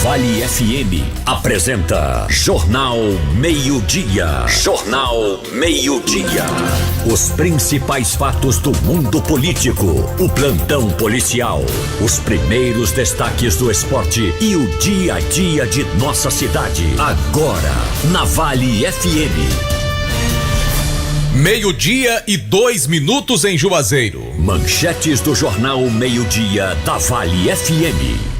Vale FM apresenta Jornal Meio-Dia. Jornal Meio-Dia. Os principais fatos do mundo político, o plantão policial, os primeiros destaques do esporte e o dia a dia de nossa cidade. Agora, na Vale FM. 12:02 em Juazeiro. Manchetes do Jornal Meio-Dia da Vale FM.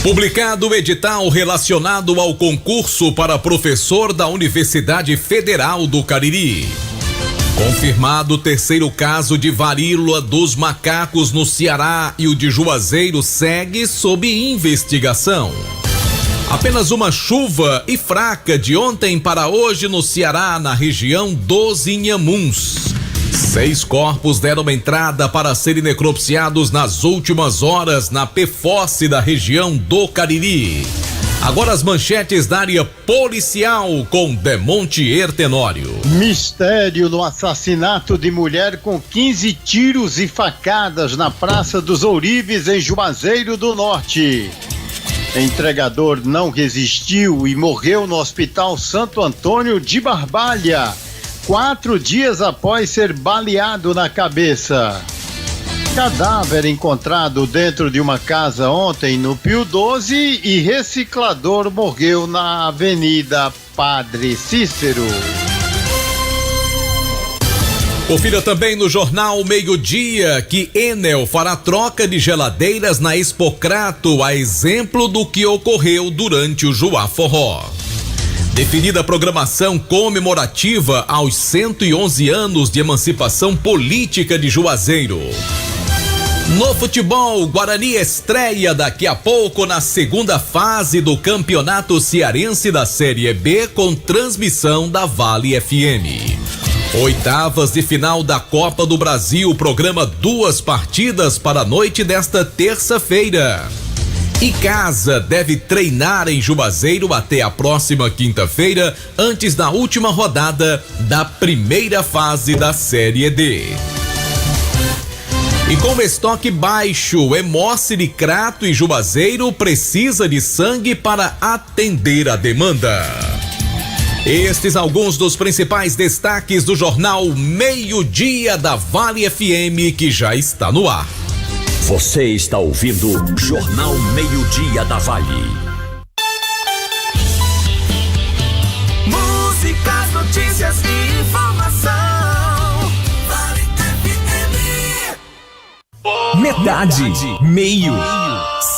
Publicado o edital relacionado ao concurso para professor da Universidade Federal do Cariri. Confirmado o terceiro caso de varíola dos macacos no Ceará e o de Juazeiro segue sob investigação. Apenas uma chuva e fraca de ontem para hoje no Ceará, na região dos Inhamuns. 6 corpos deram entrada para serem necropsiados nas últimas horas na PFOSSE da região do Cariri. Agora as manchetes da área policial com Demontier Tenório. Mistério no assassinato de mulher com 15 tiros e facadas na Praça dos Ourives, em Juazeiro do Norte. Entregador não resistiu e morreu no Hospital Santo Antônio de Barbalha, 4 dias após ser baleado na cabeça. Cadáver encontrado dentro de uma casa ontem no Pio 12 e reciclador morreu na Avenida Padre Cícero. Confira também no Jornal Meio-Dia que Enel fará troca de geladeiras na Expocrato, a exemplo do que ocorreu durante o Juá Forró. Definida a programação comemorativa aos 111 anos de emancipação política de Juazeiro. No futebol, Guarani estreia daqui a pouco na segunda fase do Campeonato Cearense da Série B com transmissão da Vale FM. Oitavas de final da Copa do Brasil programa 2 partidas para a noite desta terça-feira. Icasa deve treinar em Juazeiro até a próxima quinta-feira, antes da última rodada da primeira fase da Série D. E com estoque baixo, Hemócine, Crato e Juazeiro precisa de sangue para atender a demanda. Estes alguns dos principais destaques do Jornal Meio-Dia da Vale FM, que já está no ar. Você está ouvindo Jornal Meio-Dia da Vale. Músicas, notícias e informação. Metade, meio,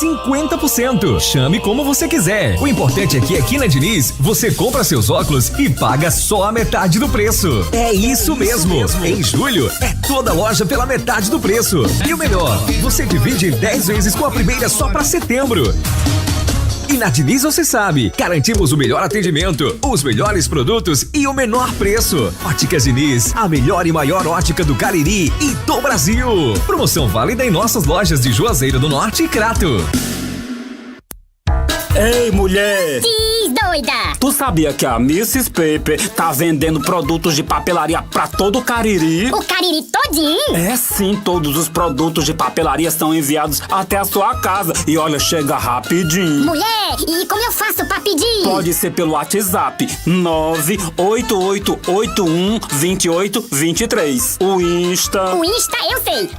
50%. Chame como você quiser. O importante é que aqui na Diniz você compra seus óculos e paga só a metade do preço. É isso mesmo. Em julho é toda loja pela metade do preço. E o melhor, você divide em 10 vezes com a primeira só para setembro. E na Diniz você sabe, garantimos o melhor atendimento, os melhores produtos e o menor preço. Óticas Diniz, a melhor e maior ótica do Cariri e do Brasil. Promoção válida em nossas lojas de Juazeiro do Norte e Crato. Ei, mulher! Diz, doida! Tu sabia que a Mrs. Paper tá vendendo produtos de papelaria pra todo o Cariri? O Cariri todinho? É sim, todos os produtos de papelaria são enviados até a sua casa. E olha, chega rapidinho. Mulher, e como eu faço pra pedir? Pode ser pelo WhatsApp 988812823. O Insta eu sei,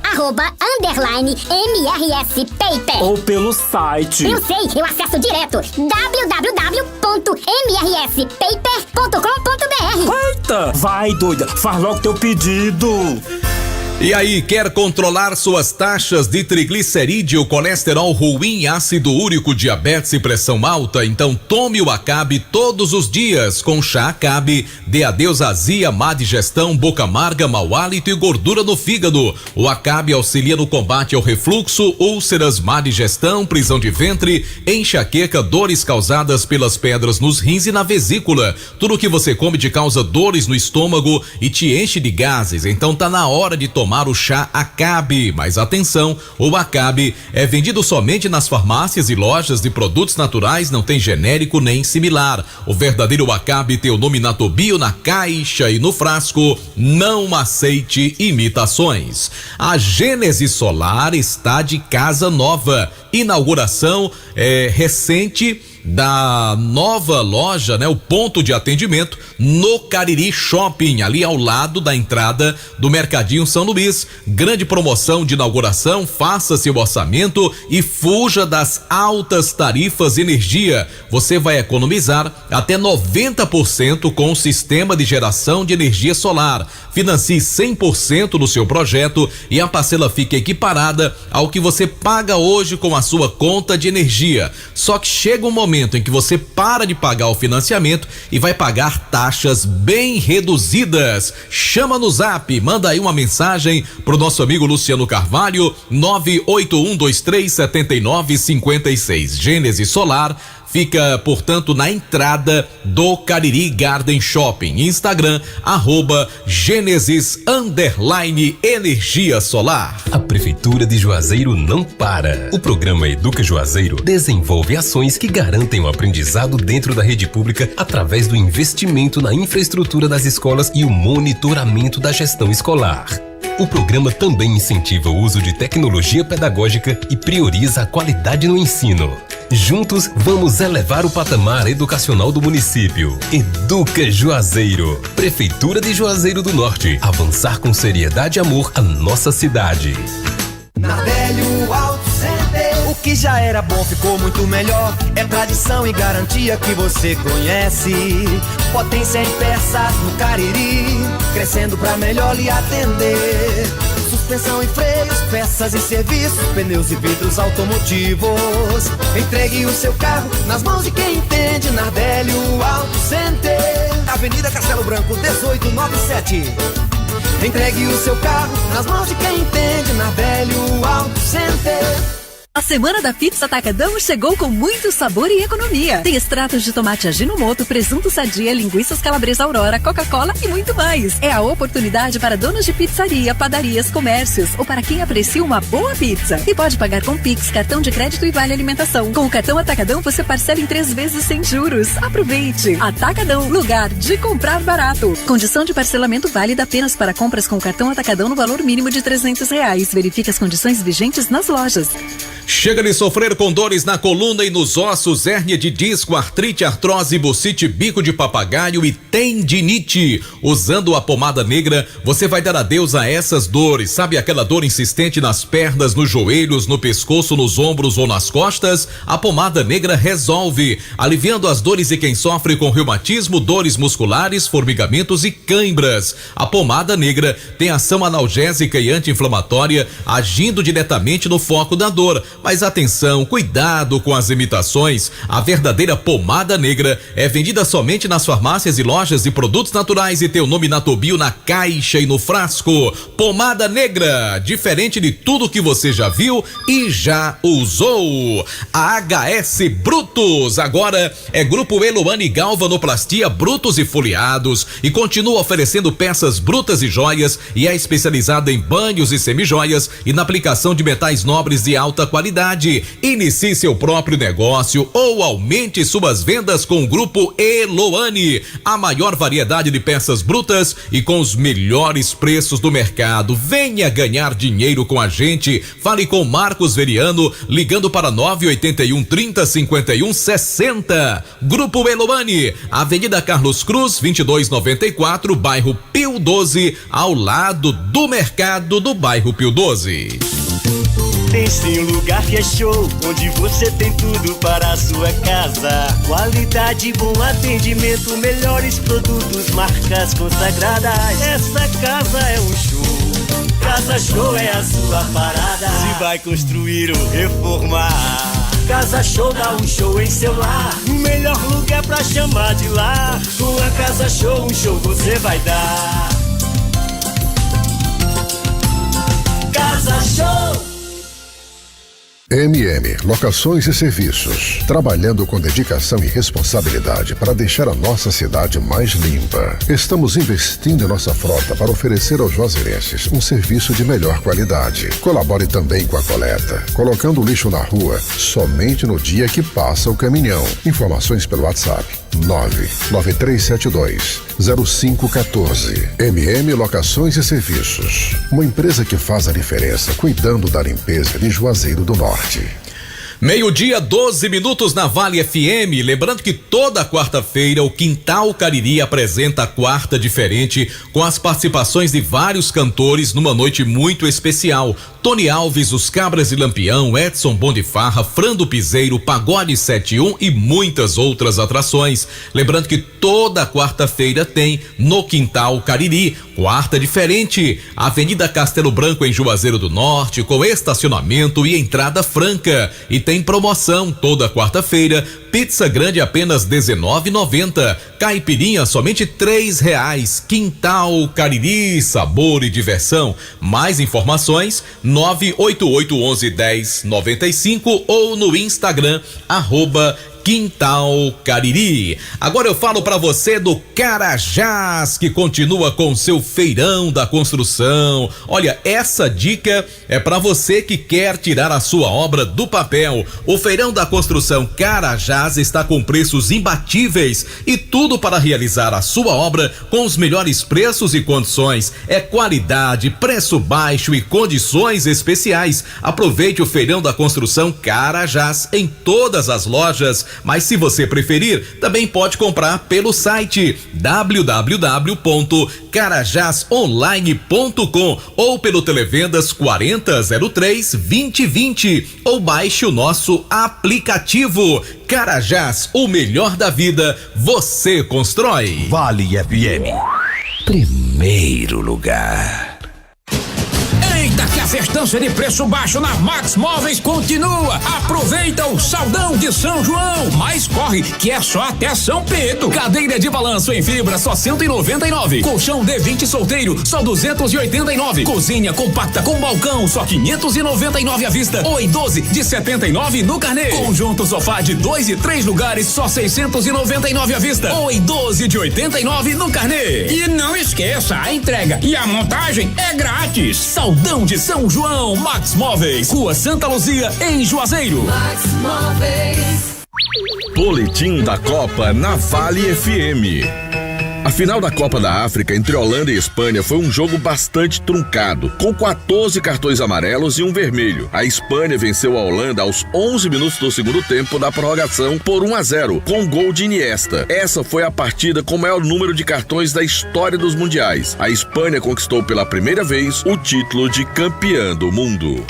@_MRS Paper. Ou pelo site. Eu sei, eu acesso direto www.mrspaper.com.br. Eita, vai doida, faz logo teu pedido. E aí, quer controlar suas taxas de triglicerídeo, colesterol ruim, ácido úrico, diabetes e pressão alta? Então tome o Acabe todos os dias com chá Acabe. Dê adeus à azia, má digestão, boca amarga, mau hálito e gordura no fígado. O Acabe auxilia no combate ao refluxo, úlceras, má digestão, prisão de ventre, enxaqueca, dores causadas pelas pedras nos rins e na vesícula. Tudo que você come te causa dores no estômago e te enche de gases. Então tá na hora de tomar tomar o chá Acabe. Mas atenção, o Acabe é vendido somente nas farmácias e lojas de produtos naturais, não tem genérico nem similar. O verdadeiro Acabe tem o nome Natobio na caixa e no frasco. Não aceite imitações. A Gênesis Solar está de casa nova. Inauguração recente da nova loja, o ponto de atendimento no Cariri Shopping, ali ao lado da entrada do Mercadinho São Luís. Grande promoção de inauguração, faça seu orçamento e fuja das altas tarifas de energia. Você vai economizar até 90% com o sistema de geração de energia solar. Financie 100% do seu projeto e a parcela fica equiparada ao que você paga hoje com a sua conta de energia. Só que chega um momento em que você para de pagar o financiamento e vai pagar taxas bem reduzidas. Chama no Zap, manda aí uma mensagem pro nosso amigo Luciano Carvalho, 981237956. Gênesis Solar fica, portanto, na entrada do Cariri Garden Shopping. Instagram, @Gênesis_Energia Solar. A Prefeitura de Juazeiro não para. O programa Educa Juazeiro desenvolve ações que garantem o aprendizado dentro da rede pública através do investimento na infraestrutura das escolas e o monitoramento da gestão escolar. O programa também incentiva o uso de tecnologia pedagógica e prioriza a qualidade no ensino. Juntos, vamos elevar o patamar educacional do município. Educa Juazeiro. Prefeitura de Juazeiro do Norte. Avançar com seriedade e amor a nossa cidade. Nardelli Auto Center. O que já era bom ficou muito melhor. É tradição e garantia que você conhece. Potência em peças no Cariri, crescendo pra melhor lhe atender. Suspensão e freios, peças e serviços, pneus e vidros automotivos. Entregue o seu carro nas mãos de quem entende. Nardelli Auto Center, Avenida Castelo Branco 1897. Entregue o seu carro nas mãos de quem entende. Nardelli Auto Center. A semana da Pizza Atacadão chegou com muito sabor e economia. Tem extratos de tomate Aginomoto, presunto Sadia, linguiças calabresa Aurora, Coca-Cola e muito mais. É a oportunidade para donos de pizzaria, padarias, comércios ou para quem aprecia uma boa pizza. E pode pagar com Pix, cartão de crédito e vale alimentação. Com o cartão Atacadão você parcela em 3 vezes sem juros. Aproveite! Atacadão, lugar de comprar barato. Condição de parcelamento válida apenas para compras com o cartão Atacadão no valor mínimo de R$300. Verifique as condições vigentes nas lojas. Chega de sofrer com dores na coluna e nos ossos, hérnia de disco, artrite, artrose, bucite, bico de papagaio e tendinite. Usando a pomada negra, você vai dar adeus a essas dores. Sabe aquela dor insistente nas pernas, nos joelhos, no pescoço, nos ombros ou nas costas? A pomada negra resolve, aliviando as dores de quem sofre com reumatismo, dores musculares, formigamentos e cãibras. A pomada negra tem ação analgésica e anti-inflamatória, agindo diretamente no foco da dor. Mas atenção, cuidado com as imitações. A verdadeira pomada negra é vendida somente nas farmácias e lojas de produtos naturais e tem o nome Natobio na caixa e no frasco. Pomada negra, diferente de tudo que você já viu e já usou. A HS Brutos agora é Grupo Eloane Galvanoplastia Brutos e Foliados e continua oferecendo peças brutas e joias e é especializada em banhos e semijoias e na aplicação de metais nobres de alta qualidade. Inicie seu próprio negócio ou aumente suas vendas com o Grupo Eloane. A maior variedade de peças brutas e com os melhores preços do mercado. Venha ganhar dinheiro com a gente. Fale com Marcos Veriano ligando para 981 30 51 60. Grupo Eloane, Avenida Carlos Cruz 2294, bairro Pio 12, ao lado do mercado do bairro Pio 12. Pense em um lugar que é show, onde você tem tudo para a sua casa. Qualidade, bom atendimento, melhores produtos, marcas consagradas. Essa casa é um show, Casa Show é a sua parada. Se vai construir ou reformar, Casa Show dá um show em seu lar. O melhor lugar pra chamar de lar. Com a Casa Show, um show você vai dar. Casa Show. Locações e Serviços, trabalhando com dedicação e responsabilidade para deixar a nossa cidade mais limpa. Estamos investindo em nossa frota para oferecer aos juazeirenses um serviço de melhor qualidade. Colabore também com a coleta, colocando o lixo na rua somente no dia que passa o caminhão. Informações pelo WhatsApp 993720514. Locações e Serviços, uma empresa que faz a diferença cuidando da limpeza de Juazeiro do Norte. 12:12 na Vale FM. Lembrando que toda quarta-feira o Quintal Cariri apresenta a Quarta Diferente, com as participações de vários cantores numa noite muito especial. Tony Alves, Os Cabras de Lampião, Edson Bom de Farra, Frando Piseiro, Pagode 71 e muitas outras atrações. Lembrando que toda quarta-feira tem no Quintal Cariri Quarta Diferente, Avenida Castelo Branco em Juazeiro do Norte, com estacionamento e entrada franca. E tem promoção toda quarta-feira, pizza grande apenas R$19,90, caipirinha somente R$3. Quintal Cariri, sabor e diversão. Mais informações 988111095 ou no Instagram @Quintal Cariri. Agora eu falo pra você do Carajás, que continua com seu feirão da construção. Olha, essa dica é pra você que quer tirar a sua obra do papel. O feirão da construção Carajás está com preços imbatíveis e tudo para realizar a sua obra com os melhores preços e condições. É qualidade, preço baixo e condições especiais. Aproveite o feirão da construção Carajás em todas as lojas. Mas se você preferir, também pode comprar pelo site www.carajasonline.com ou pelo Televendas 4003-2020 ou baixe o nosso aplicativo. Carajás, o melhor da vida, você constrói. Vale FM, primeiro lugar. Eita, que a festança de preço baixo na Max Móveis continua. Aproveita o saldão de São João, mas corre que é só até São Pedro. Cadeira de balanço em fibra só 199. Colchão D20 solteiro só 289. Cozinha compacta com balcão só 599 à vista. Ou em 12 de 79 no carnê. Conjunto sofá de 2 e 3 lugares só 699 à vista. Ou em 12 de 89 no carnê. E não esqueça, a entrega e a montagem é grátis. Saldão de São João, Max Móveis, Rua Santa Luzia, em Juazeiro. Max Móveis. Boletim da Copa na Vale FM. A final da Copa da África entre Holanda e Espanha foi um jogo bastante truncado, com 14 cartões amarelos e um vermelho. A Espanha venceu a Holanda aos 11 minutos do segundo tempo da prorrogação por 1-0, com um gol de Iniesta. Essa foi a partida com o maior número de cartões da história dos mundiais. A Espanha conquistou pela primeira vez o título de campeã do mundo.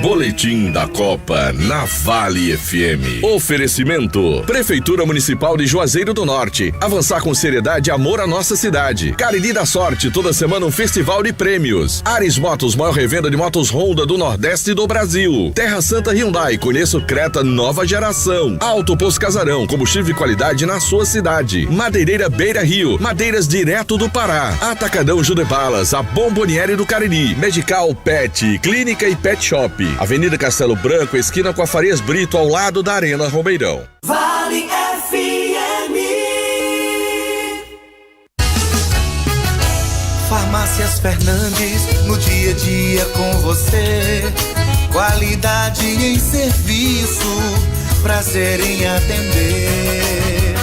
Boletim da Copa na Vale FM. Oferecimento: Prefeitura Municipal de Juazeiro do Norte. Avançar com seriedade e amor à nossa cidade. Cariri da Sorte, toda semana um festival de prêmios. Ares Motos, maior revenda de motos Honda do Nordeste e do Brasil. Terra Santa Hyundai, conheça o Creta nova geração. Alto Poço Casarão, combustível de qualidade na sua cidade. Madeireira Beira Rio, madeiras direto do Pará. Atacadão Judebalas, a Bomboniere do Cariri. Medical Pet, clínica e pet shop. Avenida Castelo Branco, esquina com a Farias Brito, ao lado da Arena Romeirão. Vale FM. Farmácias Fernandes, no dia a dia com você. Qualidade em serviço, prazer em atender.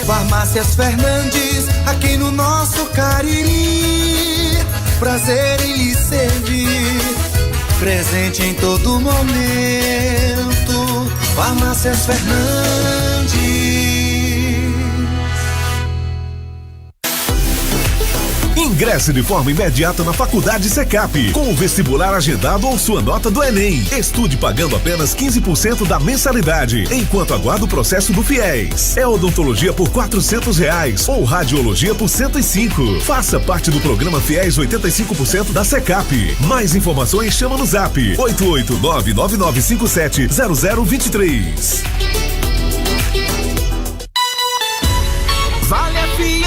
Farmácias Fernandes, aqui no nosso Cariri. Prazer em lhe servir. Presente em todo momento, Farmácias Fernandes. Ingresse de forma imediata na Faculdade Secap, com o vestibular agendado ou sua nota do Enem. Estude pagando apenas 15% da mensalidade, enquanto aguarda o processo do FIES. É odontologia por R$400 ou radiologia por 105. Faça parte do programa FIES 85% da Secap. Mais informações, chama no Zap 889-9957-0023. Vale FM.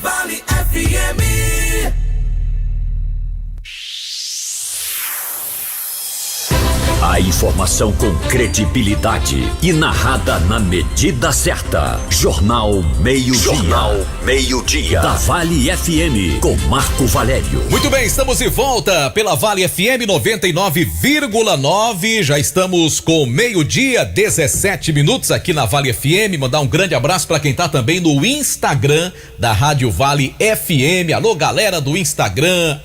Vale Informação com credibilidade e narrada na medida certa. Jornal Meio-Dia. Jornal Meio-Dia. Da Vale FM, com Marco Valério. Muito bem, estamos de volta pela Vale FM 99,9. Já estamos com meio-dia, 17 minutos aqui na Vale FM. Mandar um grande abraço para quem tá também no Instagram da Rádio Vale FM. Alô, galera do Instagram,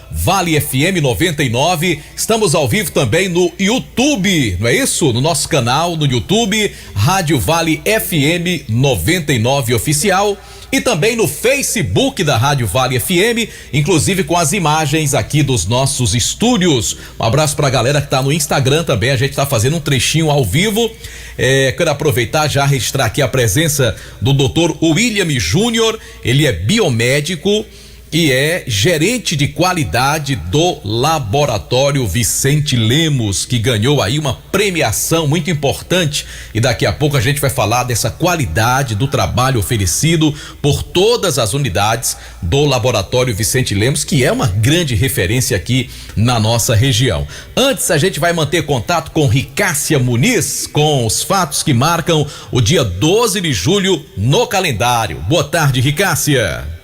@Vale FM 99. Estamos ao vivo também no YouTube, não é isso? No nosso canal no YouTube, Rádio Vale FM 99 Oficial. E também no Facebook da Rádio Vale FM, inclusive com as imagens aqui dos nossos estúdios. Um abraço pra galera que tá no Instagram também, a gente tá fazendo um trechinho ao vivo. Quero aproveitar já registrar aqui a presença do Dr. William Júnior, ele é biomédico e é gerente de qualidade do Laboratório Vicente Lemos, que ganhou aí uma premiação muito importante, e daqui a pouco a gente vai falar dessa qualidade do trabalho oferecido por todas as unidades do Laboratório Vicente Lemos, que é uma grande referência aqui na nossa região. Antes, a gente vai manter contato com Ricássia Muniz, com os fatos que marcam o dia 12 de julho no calendário. Boa tarde, Ricássia.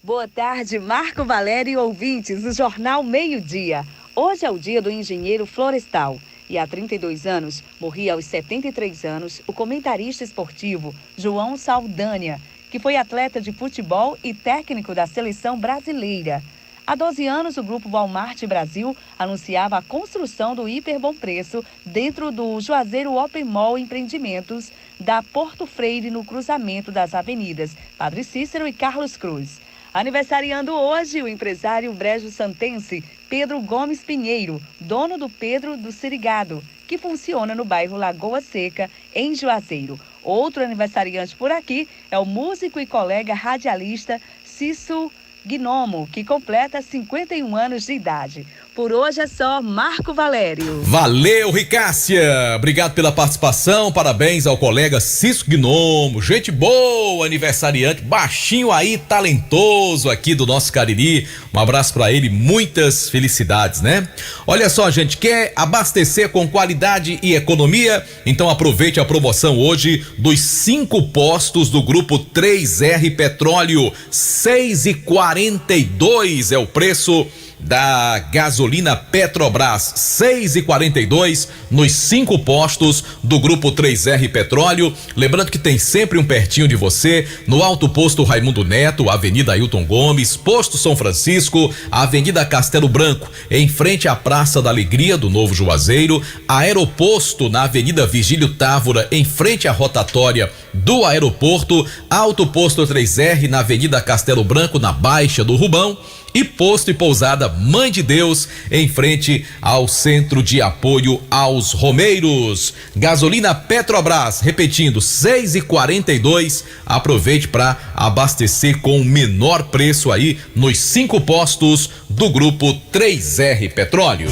Boa tarde, Marco Valério e ouvintes do Jornal Meio-Dia. Hoje é o dia do engenheiro florestal e há 32 anos, morria aos 73 anos, o comentarista esportivo João Saldanha, que foi atleta de futebol e técnico da seleção brasileira. Há 12 anos, o Grupo Walmart Brasil anunciava a construção do Hiper Bom Preço dentro do Juazeiro Open Mall Empreendimentos da Porto Freire, no cruzamento das avenidas Padre Cícero e Carlos Cruz. Aniversariando hoje o empresário brejo-santense Pedro Gomes Pinheiro, dono do Pedro do Sirigado, que funciona no bairro Lagoa Seca, em Juazeiro. Outro aniversariante por aqui é o músico e colega radialista Cício Gnomo, que completa 51 anos de idade. Por hoje é só, Marco Valério. Valeu, Ricássia. Obrigado pela participação. Parabéns ao colega Cício Gnomo. Gente boa, aniversariante, baixinho aí, talentoso aqui do nosso Cariri. Um abraço pra ele, muitas felicidades, né? Olha só, gente, quer abastecer com qualidade e economia? Então aproveite a promoção hoje dos 5 postos do Grupo 3R Petróleo. 6,42 é o preço da gasolina Petrobras, 6,42 nos 5 postos do Grupo 3R Petróleo. Lembrando que tem sempre um pertinho de você, no Alto Posto Raimundo Neto, Avenida Ailton Gomes, Posto São Francisco, Avenida Castelo Branco, em frente à Praça da Alegria do Novo Juazeiro, Aeroposto na Avenida Vigílio Távora, em frente à rotatória do aeroporto, Alto Posto 3R na Avenida Castelo Branco, na Baixa do Rubão, e Posto e Pousada Mãe de Deus, em frente ao Centro de Apoio aos Romeiros. Gasolina Petrobras, repetindo, 6,42. Aproveite para abastecer com o menor preço aí nos 5 postos do Grupo 3R Petróleo.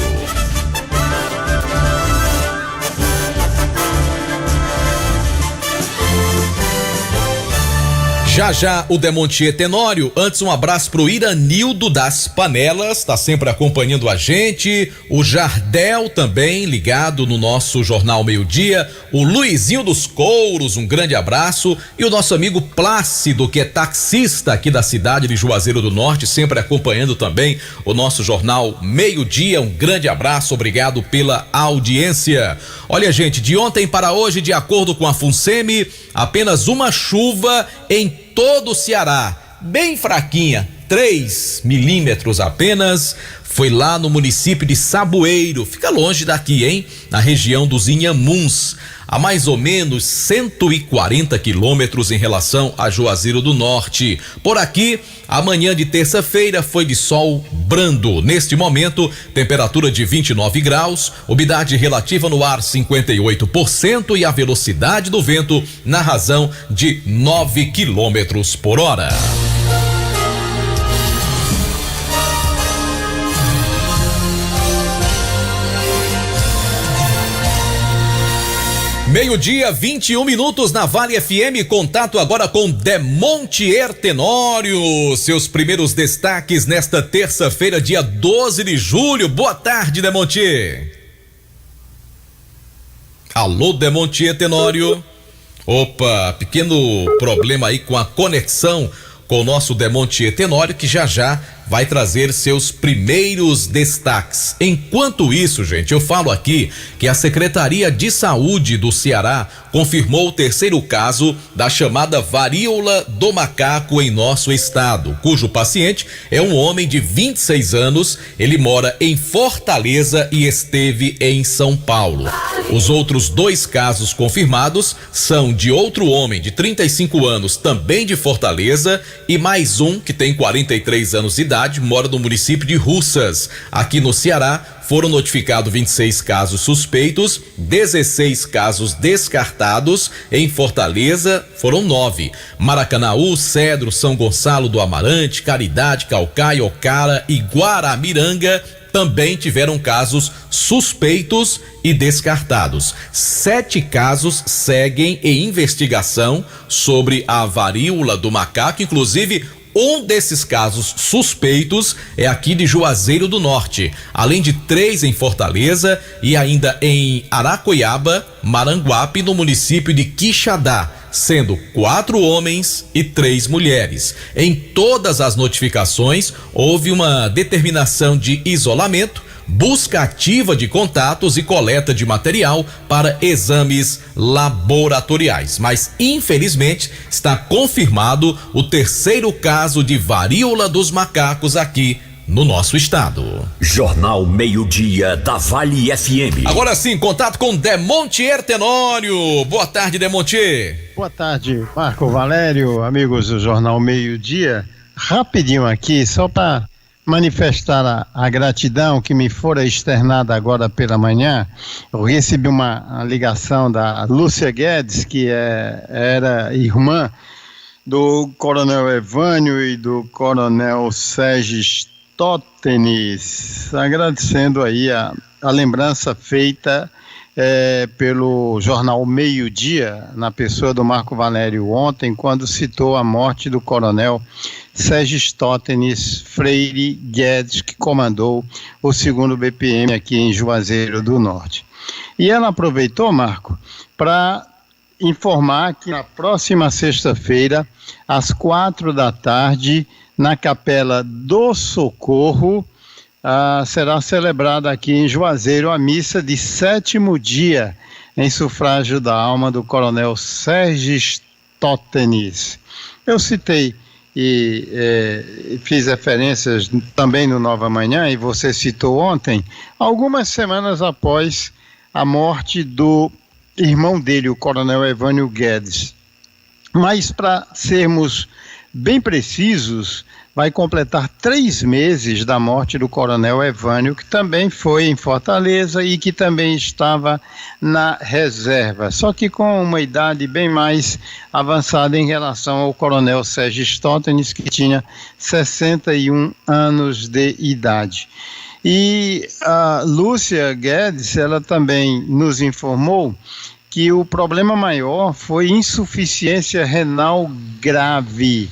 Já o Demontier Tenório. Antes, um abraço pro Iranildo das Panelas, tá sempre acompanhando a gente. O Jardel também ligado no nosso Jornal Meio-Dia. O Luizinho dos Couros, um grande abraço. E o nosso amigo Plácido, que é taxista aqui da cidade de Juazeiro do Norte, sempre acompanhando também o nosso Jornal Meio-Dia. Um grande abraço, obrigado pela audiência. Olha, gente, de ontem para hoje, de acordo com a FUNSEMI, apenas uma chuva em todo o Ceará, bem fraquinha, 3 milímetros apenas, foi lá no município de Saboeiro, fica longe daqui, hein? Na região dos Inhamuns, a mais ou menos 140 quilômetros em relação a Juazeiro do Norte. Por aqui, a manhã de terça-feira foi de sol brando. Neste momento, temperatura de 29 graus, umidade relativa no ar 58% e a velocidade do vento na razão de 9 quilômetros por hora. Meio-dia, 21 minutos na Vale FM. Contato agora com Demontier Tenório. Seus primeiros destaques nesta terça-feira, dia 12 de julho. Boa tarde, Demontier. Alô, Demontier Tenório. Opa, pequeno problema aí com a conexão com o nosso Demontier Tenório, que já vai trazer seus primeiros destaques. Enquanto isso, gente, eu falo aqui que a Secretaria de Saúde do Ceará confirmou o terceiro caso da chamada varíola do macaco em nosso estado, cujo paciente é um homem de 26 anos, ele mora em Fortaleza e esteve em São Paulo. Os outros 2 casos confirmados são de outro homem de 35 anos, também de Fortaleza, e mais um que tem 43 anos de idade, mora no município de Russas. Aqui no Ceará foram notificados 26 casos suspeitos, 16 casos descartados. Em Fortaleza foram 9. Maracanaú, Cedro, São Gonçalo do Amarante, Caridade, Caucaia, Ocara e Guaramiranga também tiveram casos suspeitos e descartados. 7 casos seguem em investigação sobre a varíola do macaco, inclusive um desses casos suspeitos é aqui de Juazeiro do Norte, além de 3 em Fortaleza e ainda em Aracoiaba, Maranguape, no município de Quixadá, sendo 4 homens e 3 mulheres. Em todas as notificações houve uma determinação de isolamento, busca ativa de contatos e coleta de material para exames laboratoriais. Mas, infelizmente, está confirmado o terceiro caso de varíola dos macacos aqui no nosso estado. Jornal Meio-Dia da Vale FM. Agora sim, contato com Demontier Tenório. Boa tarde, Demontier. Boa tarde, Marco Valério, amigos do Jornal Meio-Dia. Rapidinho aqui, só para manifestar a gratidão que me fora externada agora pela manhã. Eu recebi uma ligação da Lúcia Guedes, que era irmã do Coronel Evânio e do Coronel Sérgio Stótenes, agradecendo aí a lembrança feita pelo Jornal Meio-Dia, na pessoa do Marco Valério ontem, quando citou a morte do Coronel Sérgio Stótenes Freire Guedes, que comandou o 2º BPM aqui em Juazeiro do Norte. E ela aproveitou, Marco, para informar que na próxima sexta-feira, às 4 da tarde, na Capela do Socorro, será celebrada aqui em Juazeiro a missa de 7º dia, em sufrágio da alma do Coronel Sérgio Stótenes. Eu citei e fiz referências também no Nova Manhã, e você citou ontem, algumas semanas após a morte do irmão dele, o Coronel Evânio Guedes. Mas, para sermos bem precisos, vai completar 3 meses da morte do Coronel Evânio, que também foi em Fortaleza e que também estava na reserva, só que com uma idade bem mais avançada em relação ao Coronel Sérgio Stótenes, que tinha 61 anos de idade. E a Lúcia Guedes, ela também nos informou que o problema maior foi insuficiência renal grave.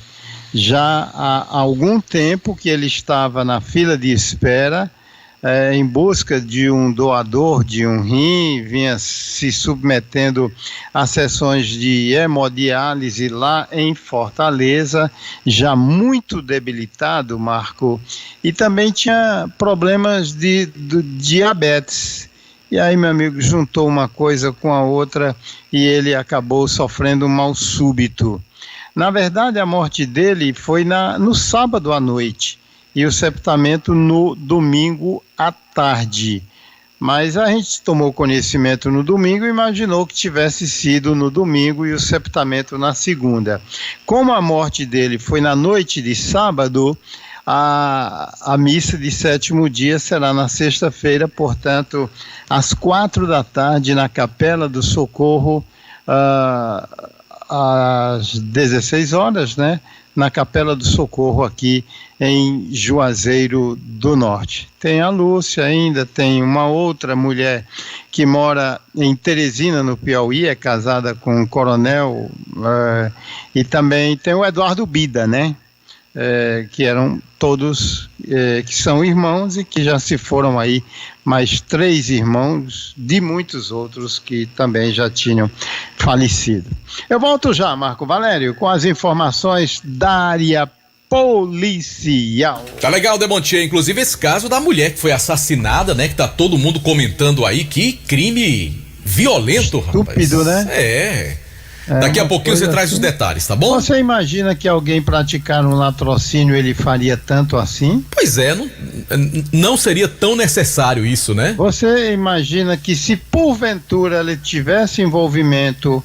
Já há algum tempo que ele estava na fila de espera, em busca de um doador de um rim, vinha se submetendo a sessões de hemodiálise lá em Fortaleza, já muito debilitado, Marco, e também tinha problemas de diabetes. E aí, meu amigo, juntou uma coisa com a outra e ele acabou sofrendo um mal súbito. Na verdade, a morte dele foi no sábado à noite e o sepultamento no domingo à tarde. Mas a gente tomou conhecimento no domingo e imaginou que tivesse sido no domingo e o sepultamento na segunda. Como a morte dele foi na noite de sábado, a missa de 7º dia será na sexta-feira, portanto, às 4 da tarde, na Capela do Socorro, às 16 horas, né? Na Capela do Socorro aqui em Juazeiro do Norte. Tem a Lúcia ainda, tem uma outra mulher que mora em Teresina, no Piauí, é casada com um coronel, e também tem o Eduardo Bida, né? Que eram todos que são irmãos e que já se foram aí mais 3 irmãos de muitos outros que também já tinham falecido. Eu volto já, Marco Valério, com as informações da área policial. Tá legal, Demontier, inclusive esse caso da mulher que foi assassinada, né, que tá todo mundo comentando aí, que crime violento, estúpido, rapaz. Né? Daqui a pouquinho você traz os detalhes, tá bom? Você imagina que alguém praticar um latrocínio, ele faria tanto assim? Pois é, não seria tão necessário isso, né? Você imagina que se porventura ele tivesse envolvimento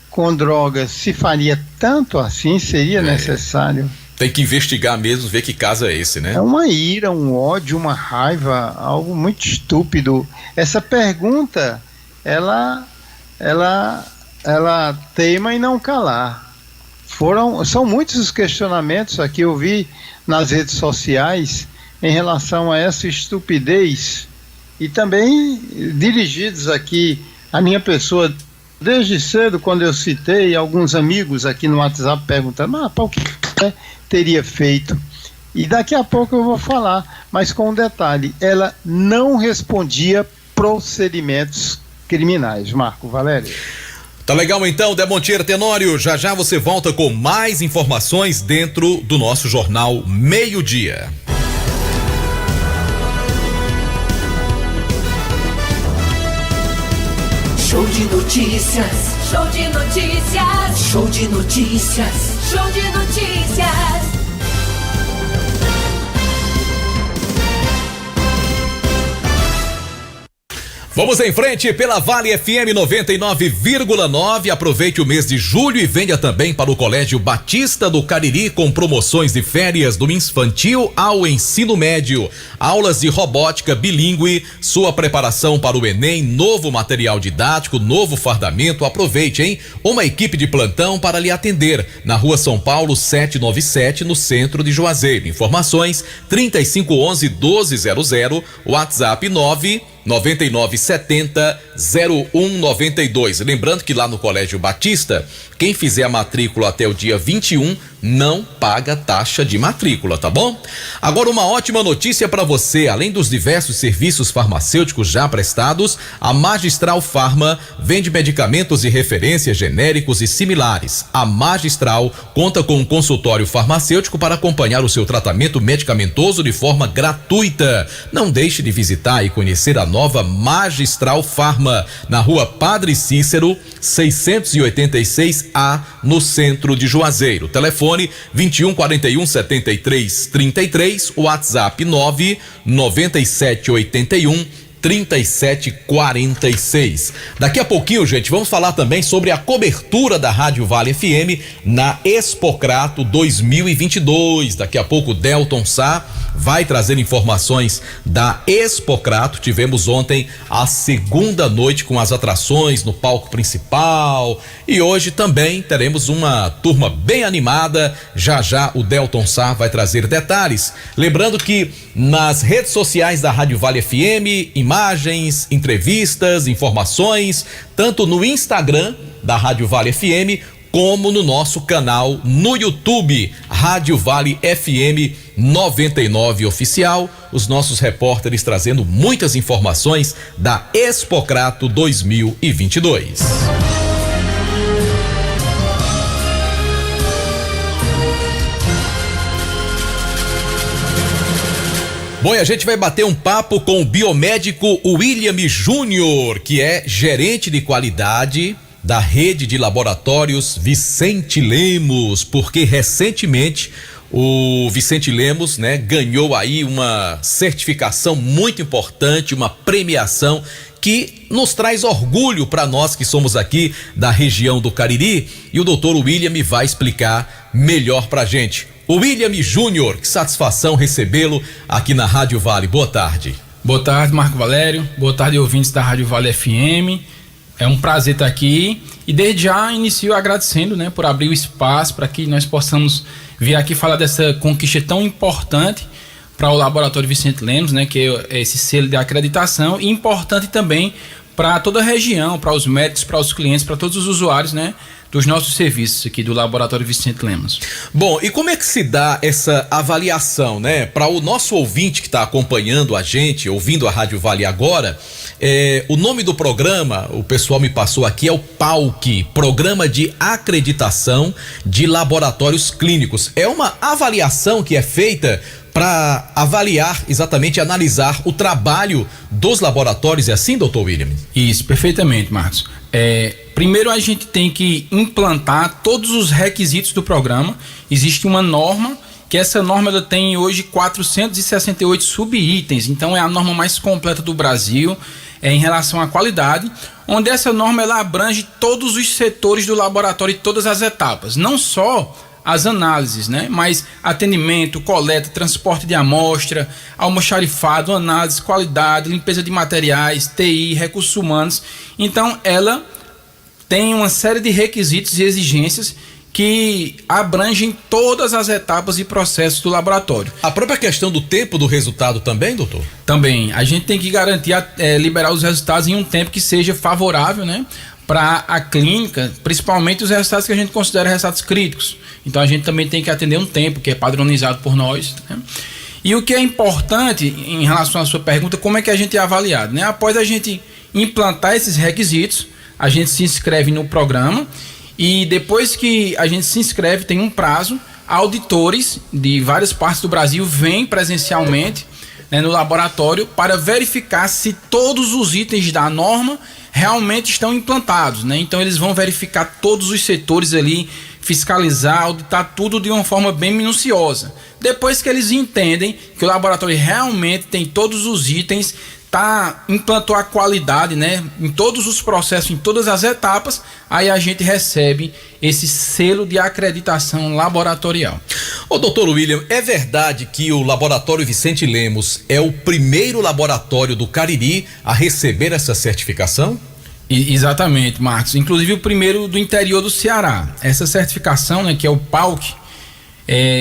com drogas, se faria tanto assim? Seria necessário? Tem que investigar mesmo, ver que caso é esse, né? É uma ira, um ódio, uma raiva, algo muito estúpido. Essa pergunta, ela teima em não calar. São muitos os questionamentos aqui, eu vi nas redes sociais em relação a essa estupidez e também dirigidos aqui à minha pessoa. Desde cedo, quando eu citei, alguns amigos aqui no WhatsApp perguntando, o que teria feito? E daqui a pouco eu vou falar, mas com um detalhe, ela não respondia procedimentos criminais. Marco Valério. Tá legal então, Demontier Tenório, já você volta com mais informações dentro do nosso Jornal Meio-Dia. Show de notícias. Show de notícias. Show de notícias. Show de notícias. Vamos em frente pela Vale FM 99,9. Aproveite o mês de julho e venha também para o Colégio Batista do Cariri com promoções de férias do infantil ao ensino médio. Aulas de robótica bilíngue, sua preparação para o Enem, novo material didático, novo fardamento. Aproveite, hein? Uma equipe de plantão para lhe atender na Rua São Paulo 797, no centro de Juazeiro. Informações 3511-1200, WhatsApp 9970-0192. Lembrando que lá no Colégio Batista, quem fizer a matrícula até o dia 21 não paga taxa de matrícula, tá bom? Agora uma ótima notícia para você. Além dos diversos serviços farmacêuticos já prestados, a Magistral Farma vende medicamentos de referência genéricos e similares. A Magistral conta com um consultório farmacêutico para acompanhar o seu tratamento medicamentoso de forma gratuita. Não deixe de visitar e conhecer a nova Magistral Farma, na Rua Padre Cícero, 686A, no centro de Juazeiro. Telefone 2141-7333, WhatsApp 99781-3746. Daqui a pouquinho, gente, vamos falar também sobre a cobertura da Rádio Vale FM na Expocrato 2022. Daqui a pouco o Delton Sá vai trazer informações da Expocrato. Tivemos ontem a segunda noite com as atrações no palco principal e hoje também teremos uma turma bem animada. Já o Delton Sá vai trazer detalhes. Lembrando que nas redes sociais da Rádio Vale FM, imagens, entrevistas, informações, tanto no Instagram da Rádio Vale FM como no nosso canal no YouTube, Rádio Vale FM 99 Oficial, os nossos repórteres trazendo muitas informações da Expocrato 2022. Bom, e a gente vai bater um papo com o biomédico William Júnior, que é gerente de qualidade da rede de laboratórios Vicente Lemos, porque recentemente o Vicente Lemos, né, ganhou aí uma certificação muito importante, uma premiação que nos traz orgulho para nós que somos aqui da região do Cariri, e o doutor William vai explicar melhor pra gente. William Júnior, que satisfação recebê-lo aqui na Rádio Vale. Boa tarde. Boa tarde, Marco Valério. Boa tarde, ouvintes da Rádio Vale FM. É um prazer estar aqui e desde já inicio agradecendo, né, por abrir o espaço para que nós possamos vir aqui falar dessa conquista tão importante para o Laboratório Vicente Lemos, né, que é esse selo de acreditação, e importante também para toda a região, para os médicos, para os clientes, para todos os usuários, né, dos nossos serviços aqui do Laboratório Vicente Lemos. Bom, e como é que se dá essa avaliação, né? Para o nosso ouvinte que está acompanhando a gente, ouvindo a Rádio Vale agora, o nome do programa, o pessoal me passou aqui, é o PAUC, Programa de Acreditação de Laboratórios Clínicos. É uma avaliação que é feita para avaliar, exatamente, analisar o trabalho dos laboratórios. É assim, doutor William? Isso, perfeitamente, Marcos. Primeiro a gente tem que implantar todos os requisitos do programa. Existe uma norma, que essa norma ela tem hoje 468 subitens, então é a norma mais completa do Brasil em relação à qualidade, onde essa norma ela abrange todos os setores do laboratório e todas as etapas, não só as análises, né? Mas atendimento, coleta, transporte de amostra, almoxarifado, análise, qualidade, limpeza de materiais, TI, recursos humanos. Então ela tem uma série de requisitos e exigências que abrangem todas as etapas e processos do laboratório. A própria questão do tempo do resultado também, doutor? Também. A gente tem que garantir, liberar os resultados em um tempo que seja favorável, né, para a clínica, principalmente os resultados que a gente considera resultados críticos. Então a gente também tem que atender um tempo que é padronizado por nós, né? E o que é importante em relação à sua pergunta, como é que a gente é avaliado, né? Após a gente implantar esses requisitos, a gente se inscreve no programa e depois que a gente se inscreve, tem um prazo, auditores de várias partes do Brasil vêm presencialmente, né, no laboratório para verificar se todos os itens da norma realmente estão implantados, né? Então eles vão verificar todos os setores ali, fiscalizar, auditar tudo de uma forma bem minuciosa. Depois que eles entendem que o laboratório realmente tem todos os itens, implantou a qualidade, né, em todos os processos, em todas as etapas, aí a gente recebe esse selo de acreditação laboratorial. Ô doutor William, é verdade que o Laboratório Vicente Lemos é o primeiro laboratório do Cariri a receber essa certificação? Exatamente, Marcos. Inclusive o primeiro do interior do Ceará. Essa certificação, né, que é o PAUC,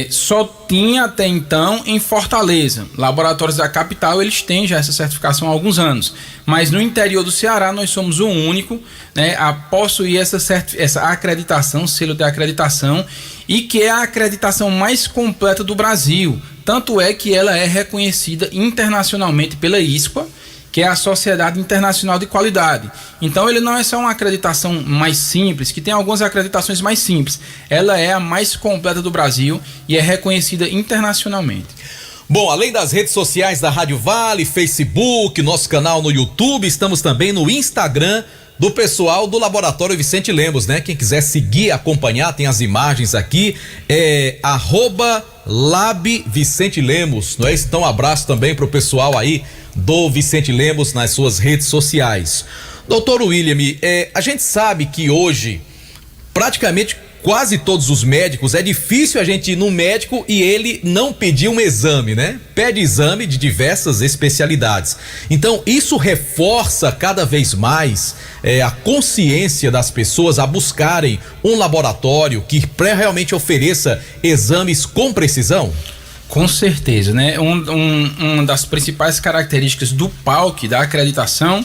só tinha até então em Fortaleza. Laboratórios da capital, eles têm já essa certificação há alguns anos, mas no interior do Ceará nós somos o único, né, a possuir essa acreditação, selo de acreditação, e que é a acreditação mais completa do Brasil. Tanto é que ela é reconhecida internacionalmente pela ISQA, que é a Sociedade Internacional de Qualidade. Então ele não é só uma acreditação mais simples, que tem algumas acreditações mais simples. Ela é a mais completa do Brasil e é reconhecida internacionalmente. Bom, além das redes sociais da Rádio Vale, Facebook, nosso canal no YouTube, estamos também no Instagram do pessoal do Laboratório Vicente Lemos, né? Quem quiser seguir, acompanhar, tem as imagens aqui, @Lab Vicente Lemos, não é isso? Então um abraço também pro pessoal aí do Vicente Lemos nas suas redes sociais. Doutor William, a gente sabe que hoje praticamente quase todos os médicos, é difícil a gente ir no médico e ele não pedir um exame, né? Pede exame de diversas especialidades. Então isso reforça cada vez mais a consciência das pessoas a buscarem um laboratório que realmente ofereça exames com precisão? Com certeza, né? Uma das principais características do PAUC, da acreditação,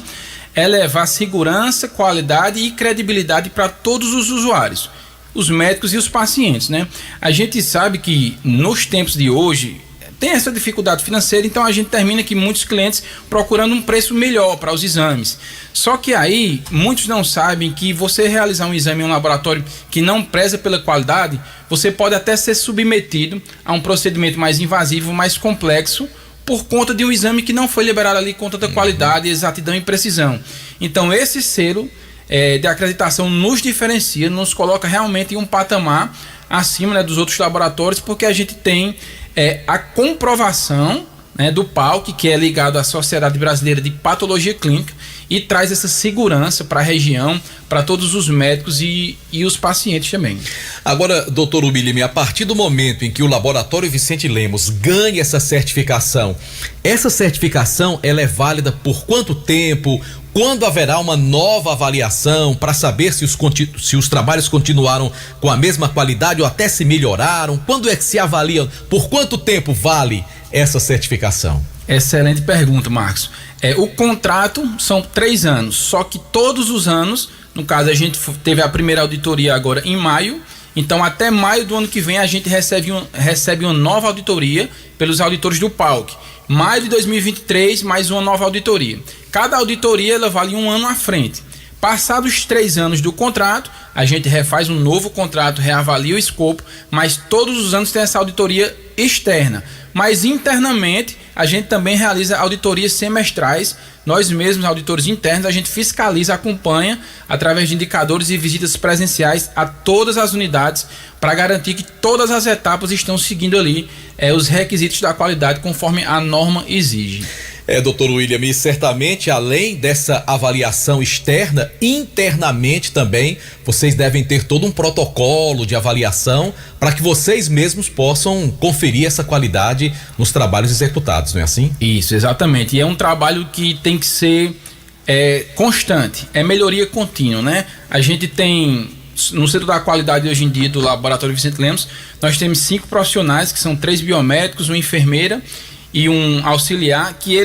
é levar segurança, qualidade e credibilidade para todos os usuários, os médicos e os pacientes, né? A gente sabe que nos tempos de hoje tem essa dificuldade financeira, então a gente termina que muitos clientes procurando um preço melhor para os exames. Só que aí muitos não sabem que você realizar um exame em um laboratório que não preza pela qualidade, você pode até ser submetido a um procedimento mais invasivo, mais complexo, por conta de um exame que não foi liberado ali com tanta qualidade, exatidão e precisão. Então esse selo de acreditação nos diferencia, nos coloca realmente em um patamar acima, né, dos outros laboratórios, porque a gente tem a comprovação, né, do PAUC, que é ligado à Sociedade Brasileira de Patologia Clínica, e traz essa segurança para a região, para todos os médicos e os pacientes também. Agora, doutor William, a partir do momento em que o Laboratório Vicente Lemos ganha essa certificação ela é válida por quanto tempo? Quando haverá uma nova avaliação para saber se os trabalhos continuaram com a mesma qualidade ou até se melhoraram? Quando é que se avalia? Por quanto tempo vale essa certificação? Excelente pergunta, Marcos. O contrato são 3 anos, só que todos os anos, no caso a gente teve a primeira auditoria agora em maio, então até maio do ano que vem a gente recebe uma nova auditoria pelos auditores do PALC. Maio de 2023, mais uma nova auditoria. Cada auditoria ela vale um ano à frente. Passados os 3 anos do contrato, a gente refaz um novo contrato, reavalia o escopo, mas todos os anos tem essa auditoria externa. Mas internamente, a gente também realiza auditorias semestrais. Nós mesmos, auditores internos, a gente fiscaliza, acompanha através de indicadores e visitas presenciais a todas as unidades para garantir que todas as etapas estão seguindo ali os requisitos da qualidade conforme a norma exige. Doutor William, e certamente além dessa avaliação externa, internamente também vocês devem ter todo um protocolo de avaliação para que vocês mesmos possam conferir essa qualidade nos trabalhos executados, não é assim? Isso, exatamente. E é um trabalho que tem que ser constante, é melhoria contínua, né? A gente tem, no setor da qualidade hoje em dia do Laboratório Vicente Lemos, nós temos 5 profissionais, que são 3 biomédicos, uma enfermeira e um auxiliar, que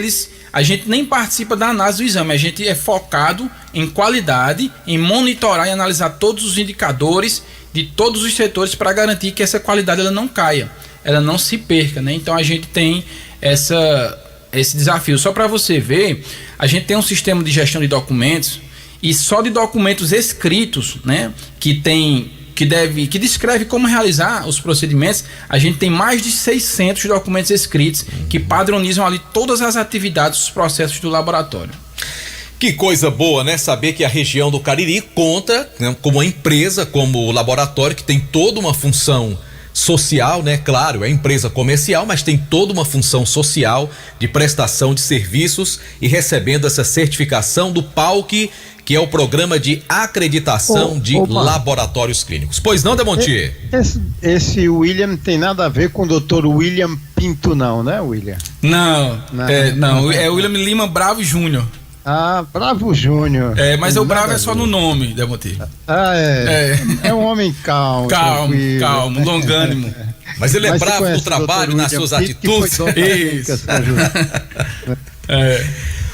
a gente nem participa da análise do exame, a gente é focado em qualidade, em monitorar e analisar todos os indicadores de todos os setores para garantir que essa qualidade ela não caia, ela não se perca, né? Então a gente tem esse desafio. Só para você ver, a gente tem um sistema de gestão de documentos, e só de documentos escritos, né, que descreve como realizar os procedimentos, a gente tem mais de 600 documentos escritos que padronizam ali todas as atividades, os processos do laboratório. Que coisa boa, né? Saber que a região do Cariri conta, né, como uma empresa, como laboratório, que tem toda uma função social, né? Claro, é empresa comercial, mas tem toda uma função social de prestação de serviços e recebendo essa certificação do PALC, que é o Programa de Acreditação de Laboratórios Clínicos. Pois não, Demontier? Esse William tem nada a ver com o Dr. William Pinto, não, né, William? Não, é William Lima Bravo Júnior. Ah, Bravo Júnior. Mas o Bravo é só no nome, Demontier. É um homem calmo. Calmo, longânimo. Mas ele é bravo no trabalho, nas suas atitudes. Isso.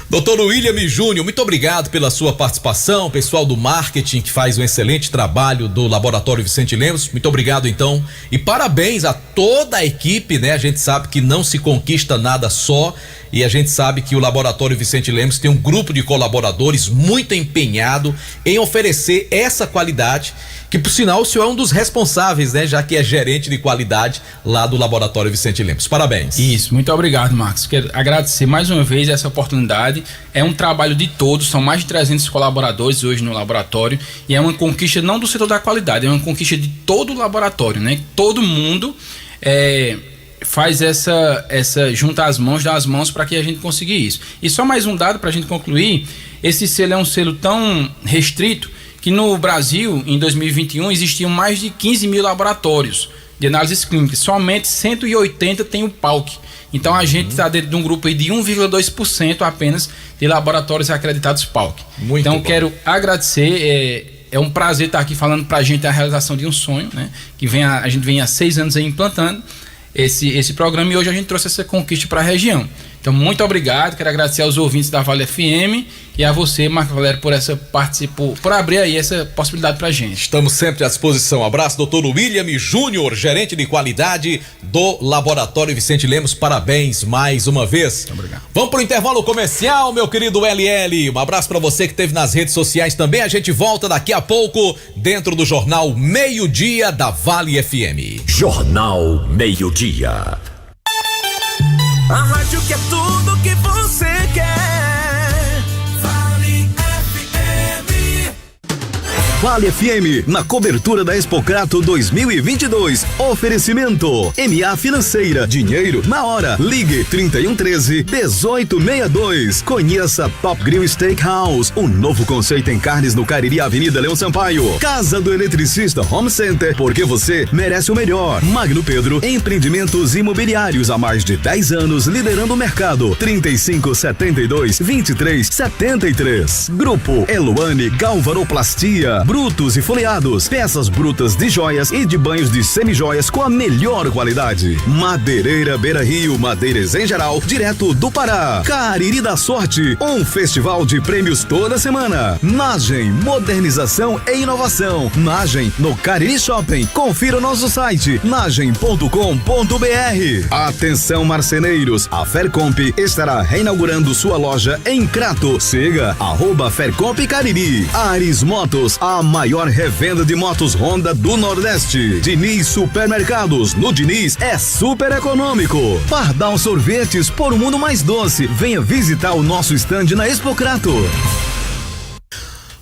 Doutor William Júnior, muito obrigado pela sua participação, pessoal do marketing que faz um excelente trabalho do Laboratório Vicente Lemos, muito obrigado então, e parabéns a toda a equipe, né? A gente sabe que não se conquista nada só, e a gente sabe que o Laboratório Vicente Lemos tem um grupo de colaboradores muito empenhado em oferecer essa qualidade, que por sinal o senhor é um dos responsáveis, né? Já que é gerente de qualidade lá do Laboratório Vicente Lemos. Parabéns. Isso, muito obrigado, Marcos. Quero agradecer mais uma vez essa oportunidade. É um trabalho de todos, são mais de 300 colaboradores hoje no laboratório, e é uma conquista não do setor da qualidade, é uma conquista de todo o laboratório, né? Todo mundo faz junta as mãos, dá as mãos para que a gente consiga isso. E só mais um dado para a gente concluir: esse selo é um selo tão restrito que no Brasil, em 2021, existiam mais de 15 mil laboratórios de análises clínicas, somente 180 tem o PALC. Então a gente está dentro de um grupo aí de 1,2% apenas de laboratórios acreditados PALC. Então quero agradecer, é um prazer estar aqui falando para a gente a realização de um sonho, né? Que a gente vem há 6 anos aí implantando esse programa, e hoje a gente trouxe essa conquista para a região. Então, muito obrigado, quero agradecer aos ouvintes da Vale FM e a você, Marco Valério, por abrir aí essa possibilidade pra gente. Estamos sempre à disposição. Abraço, doutor William Júnior, gerente de qualidade do Laboratório Vicente Lemos. Parabéns mais uma vez. Muito obrigado. Vamos pro intervalo comercial, meu querido LL. Um abraço para você que esteve nas redes sociais também. A gente volta daqui a pouco dentro do Jornal Meio-Dia da Vale FM. Jornal Meio-Dia. A rádio que é tudo que você quer. Vale FM. Vale FM, na cobertura da Expocrato 2022. Oferecimento MA Financeira, dinheiro na hora. Ligue 3113-1862. Conheça Top Grill Steakhouse, um novo conceito em carnes no Cariri, Avenida Leão Sampaio. Casa do Eletricista Home Center, porque você merece o melhor. Magno Pedro, empreendimentos imobiliários há mais de 10 anos, liderando o mercado. 3572-2373. Grupo Eluane Galvanoplastia. brutos e folheados, peças brutas de joias e de banhos de semijoias com a melhor qualidade. Madeireira Beira Rio, madeiras em geral, direto do Pará. Cariri da Sorte, um festival de prêmios toda semana. Nagem, modernização e inovação. Nagem no Cariri Shopping. Confira o nosso site nagem.com.br. Atenção marceneiros, a Fercomp estará reinaugurando sua loja em Crato. Siga @Fercomp Cariri. Ares Motos, a maior revenda de motos Honda do Nordeste. Diniz Supermercados, no Diniz é super econômico. Pardal Sorvetes, por um mundo mais doce. Venha visitar o nosso estande na Expo Crato.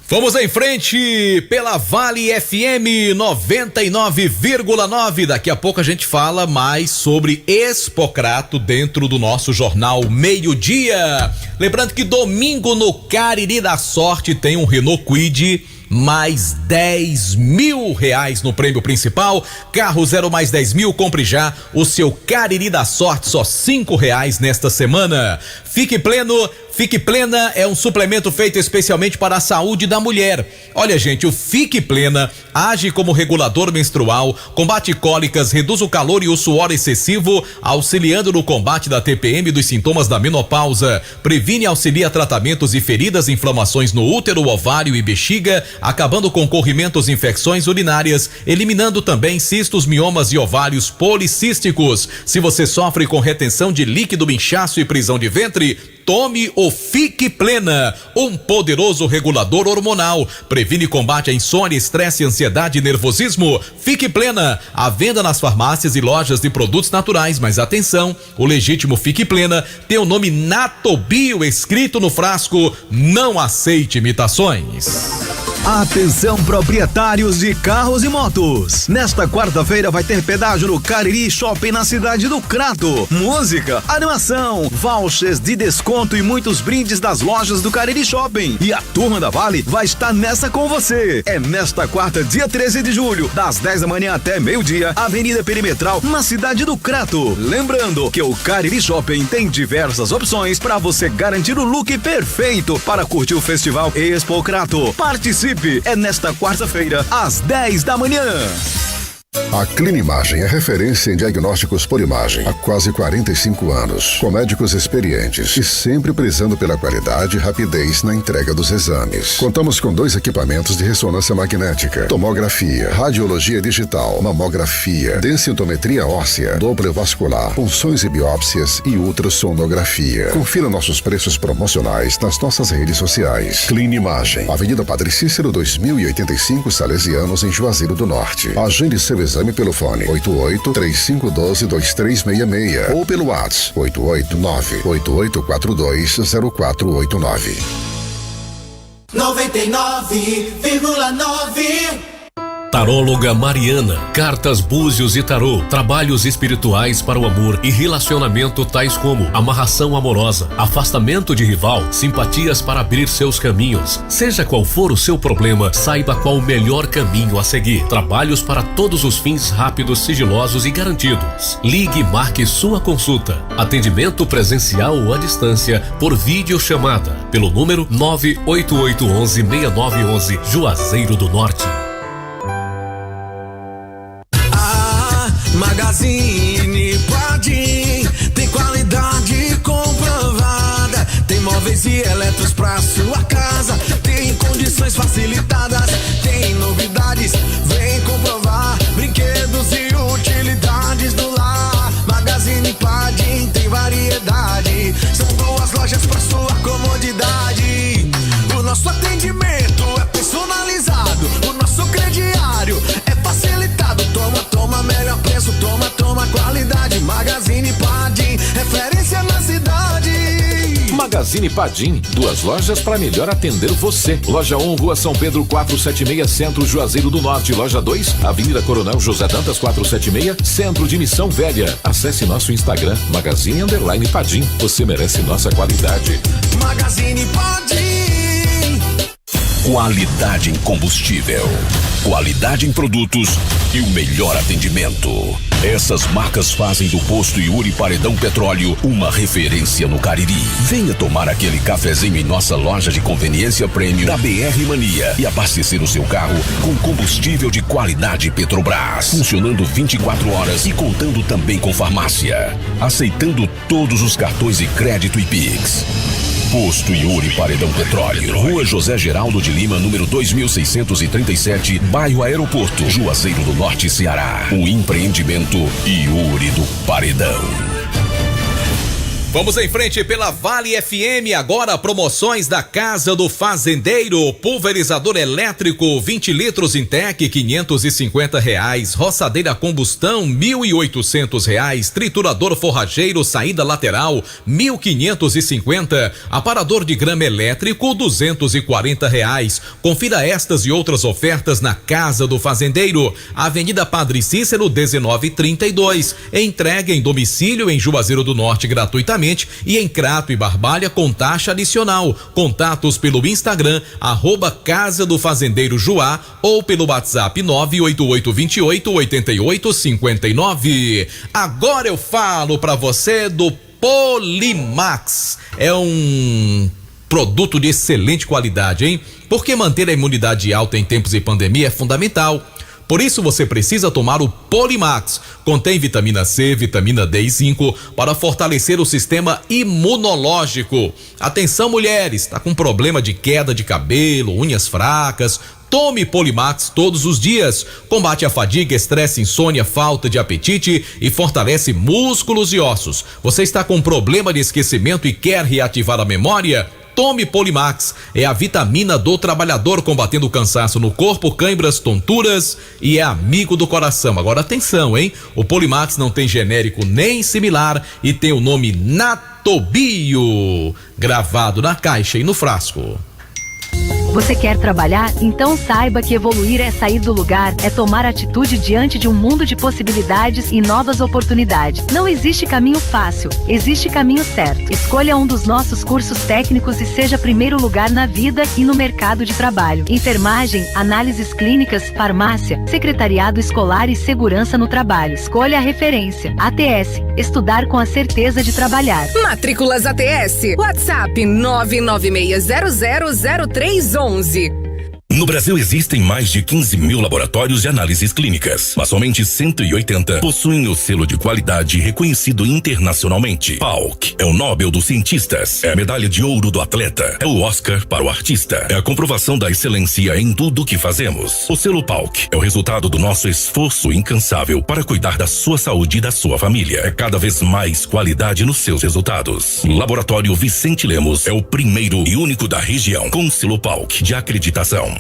Vamos em frente pela Vale FM 99,9. Daqui a pouco a gente fala mais sobre Expocrato dentro do nosso Jornal Meio-Dia. Lembrando que domingo no Cariri da Sorte tem um Renault Kwid mais R$10.000 no prêmio principal. Carro 0 mais 10.000, compre já o seu Cariri da Sorte, só R$5 nesta semana. Fique Pleno, Fique Plena é um suplemento feito especialmente para a saúde da mulher. Olha, gente, o Fique Plena age como regulador menstrual, combate cólicas, reduz o calor e o suor excessivo, auxiliando no combate da TPM e dos sintomas da menopausa. Previne e auxilia tratamentos e feridas, inflamações no útero, ovário e bexiga, acabando com corrimentos e infecções urinárias, eliminando também cistos, miomas e ovários policísticos. Se você sofre com retenção de líquido, inchaço e prisão de ventre, tome o Fique Plena, um poderoso regulador hormonal. Previne e combate a insônia, estresse, ansiedade e nervosismo. Fique Plena, à venda nas farmácias e lojas de produtos naturais. Mas atenção, o legítimo Fique Plena tem o nome Natobio escrito no frasco. Não aceite imitações. Atenção, proprietários de carros e motos. Nesta quarta-feira vai ter pedágio no Cariri Shopping na cidade do Crato. Música, animação, vouchers de desconto e muitos brindes das lojas do Cariri Shopping. E a turma da Vale vai estar nessa com você. É nesta quarta, dia 13 de julho, das 10 da manhã até meio-dia, Avenida Perimetral, na cidade do Crato. Lembrando que o Cariri Shopping tem diversas opções para você garantir o look perfeito para curtir o Festival Expo Crato. Participe! É nesta quarta-feira, às 10 da manhã. A Clinimagem é referência em diagnósticos por imagem há quase 45 anos, com médicos experientes e sempre prezando pela qualidade e rapidez na entrega dos exames. Contamos com 2 equipamentos de ressonância magnética, tomografia, radiologia digital, mamografia, densitometria óssea, Doppler vascular, punções e biópsias e ultrassonografia. Confira nossos preços promocionais nas nossas redes sociais. Clinimagem, Avenida Padre Cícero 2085, Salesianos, em Juazeiro do Norte. Agende seu exame pelo fone 88-3512-2366 ou pelo WhatsApp 889-8842-0489. 99,9. Taróloga Mariana, cartas, búzios e tarô, trabalhos espirituais para o amor e relacionamento tais como amarração amorosa, afastamento de rival, simpatias para abrir seus caminhos. Seja qual for o seu problema, saiba qual o melhor caminho a seguir. Trabalhos para todos os fins rápidos, sigilosos e garantidos. Ligue e marque sua consulta. Atendimento presencial ou à distância por videochamada pelo número 98811-6911, Juazeiro do Norte. Magazine Padim tem qualidade comprovada, tem móveis e eletros pra sua casa, tem condições facilitadas, tem novidades, vem comprovar, brinquedos e utilidades do lar. Magazine Padim tem variedade, são 2 lojas pra sua comodidade. O nosso atendimento é personalizado, o nosso crediário é facilitado. Toma, melhor preço, toma qualidade. Magazine Padim, referência na cidade. Magazine Padim, 2 lojas para melhor atender você. Loja 1, Rua São Pedro 476, Centro, Juazeiro do Norte. Loja 2, Avenida Coronel José Dantas 476, Centro de Missão Velha. Acesse nosso Instagram, Magazine_Padim. Você merece nossa qualidade. Magazine Padim. Qualidade em combustível, qualidade em produtos e o melhor atendimento. Essas marcas fazem do posto Yuri Paredão Petróleo uma referência no Cariri. Venha tomar aquele cafezinho em nossa loja de conveniência premium da BR Mania e abastecer o seu carro com combustível de qualidade Petrobras. Funcionando 24 horas e contando também com farmácia. Aceitando todos os cartões de crédito e Pix. Posto Yuri Paredão Petróleo. Rua José Geraldo de Lima, número 2637, bairro Aeroporto, Juazeiro do Norte, Ceará. O empreendimento Yuri do Paredão. Vamos em frente pela Vale FM, agora promoções da Casa do Fazendeiro. Pulverizador elétrico 20 litros Intec, R$550. Roçadeira a combustão, R$1.800. Triturador forrageiro saída lateral, R$1.550. Aparador de grama elétrico, R$240. Confira estas e outras ofertas na Casa do Fazendeiro. Avenida Padre Cícero, 1932. Entrega em domicílio em Juazeiro do Norte gratuitamente e em Crato e Barbalha com taxa adicional. Contatos pelo Instagram @Casa do Fazendeiro Juá ou pelo WhatsApp 988288859. Agora eu falo pra você do Polimax. É um produto de excelente qualidade, hein? Porque manter a imunidade alta em tempos de pandemia é fundamental. Por isso você precisa tomar o Polimax. Contém vitamina C, vitamina D e zinco para fortalecer o sistema imunológico. Atenção mulheres, está com problema de queda de cabelo, unhas fracas? Tome Polimax todos os dias. Combate a fadiga, estresse, insônia, falta de apetite e fortalece músculos e ossos. Você está com problema de esquecimento e quer reativar a memória? Tome Polimax, é a vitamina do trabalhador combatendo o cansaço no corpo, cãibras, tonturas e é amigo do coração. Agora atenção, hein? O Polimax não tem genérico nem similar e tem o nome Natobio gravado na caixa e no frasco. Você quer trabalhar? Então saiba que evoluir é sair do lugar, é tomar atitude diante de um mundo de possibilidades e novas oportunidades. Não existe caminho fácil, existe caminho certo. Escolha um dos nossos cursos técnicos e seja primeiro lugar na vida e no mercado de trabalho. Enfermagem, análises clínicas, farmácia, secretariado escolar e segurança no trabalho. Escolha a referência. ATS, estudar com a certeza de trabalhar. Matrículas ATS, WhatsApp 996000311. No Brasil existem mais de 15 mil laboratórios de análises clínicas, mas somente 180 possuem o selo de qualidade reconhecido internacionalmente. PALC é o Nobel dos cientistas, é a medalha de ouro do atleta, é o Oscar para o artista, é a comprovação da excelência em tudo que fazemos. O selo PALC é o resultado do nosso esforço incansável para cuidar da sua saúde e da sua família. É cada vez mais qualidade nos seus resultados. Laboratório Vicente Lemos é o primeiro e único da região com selo PALC de acreditação.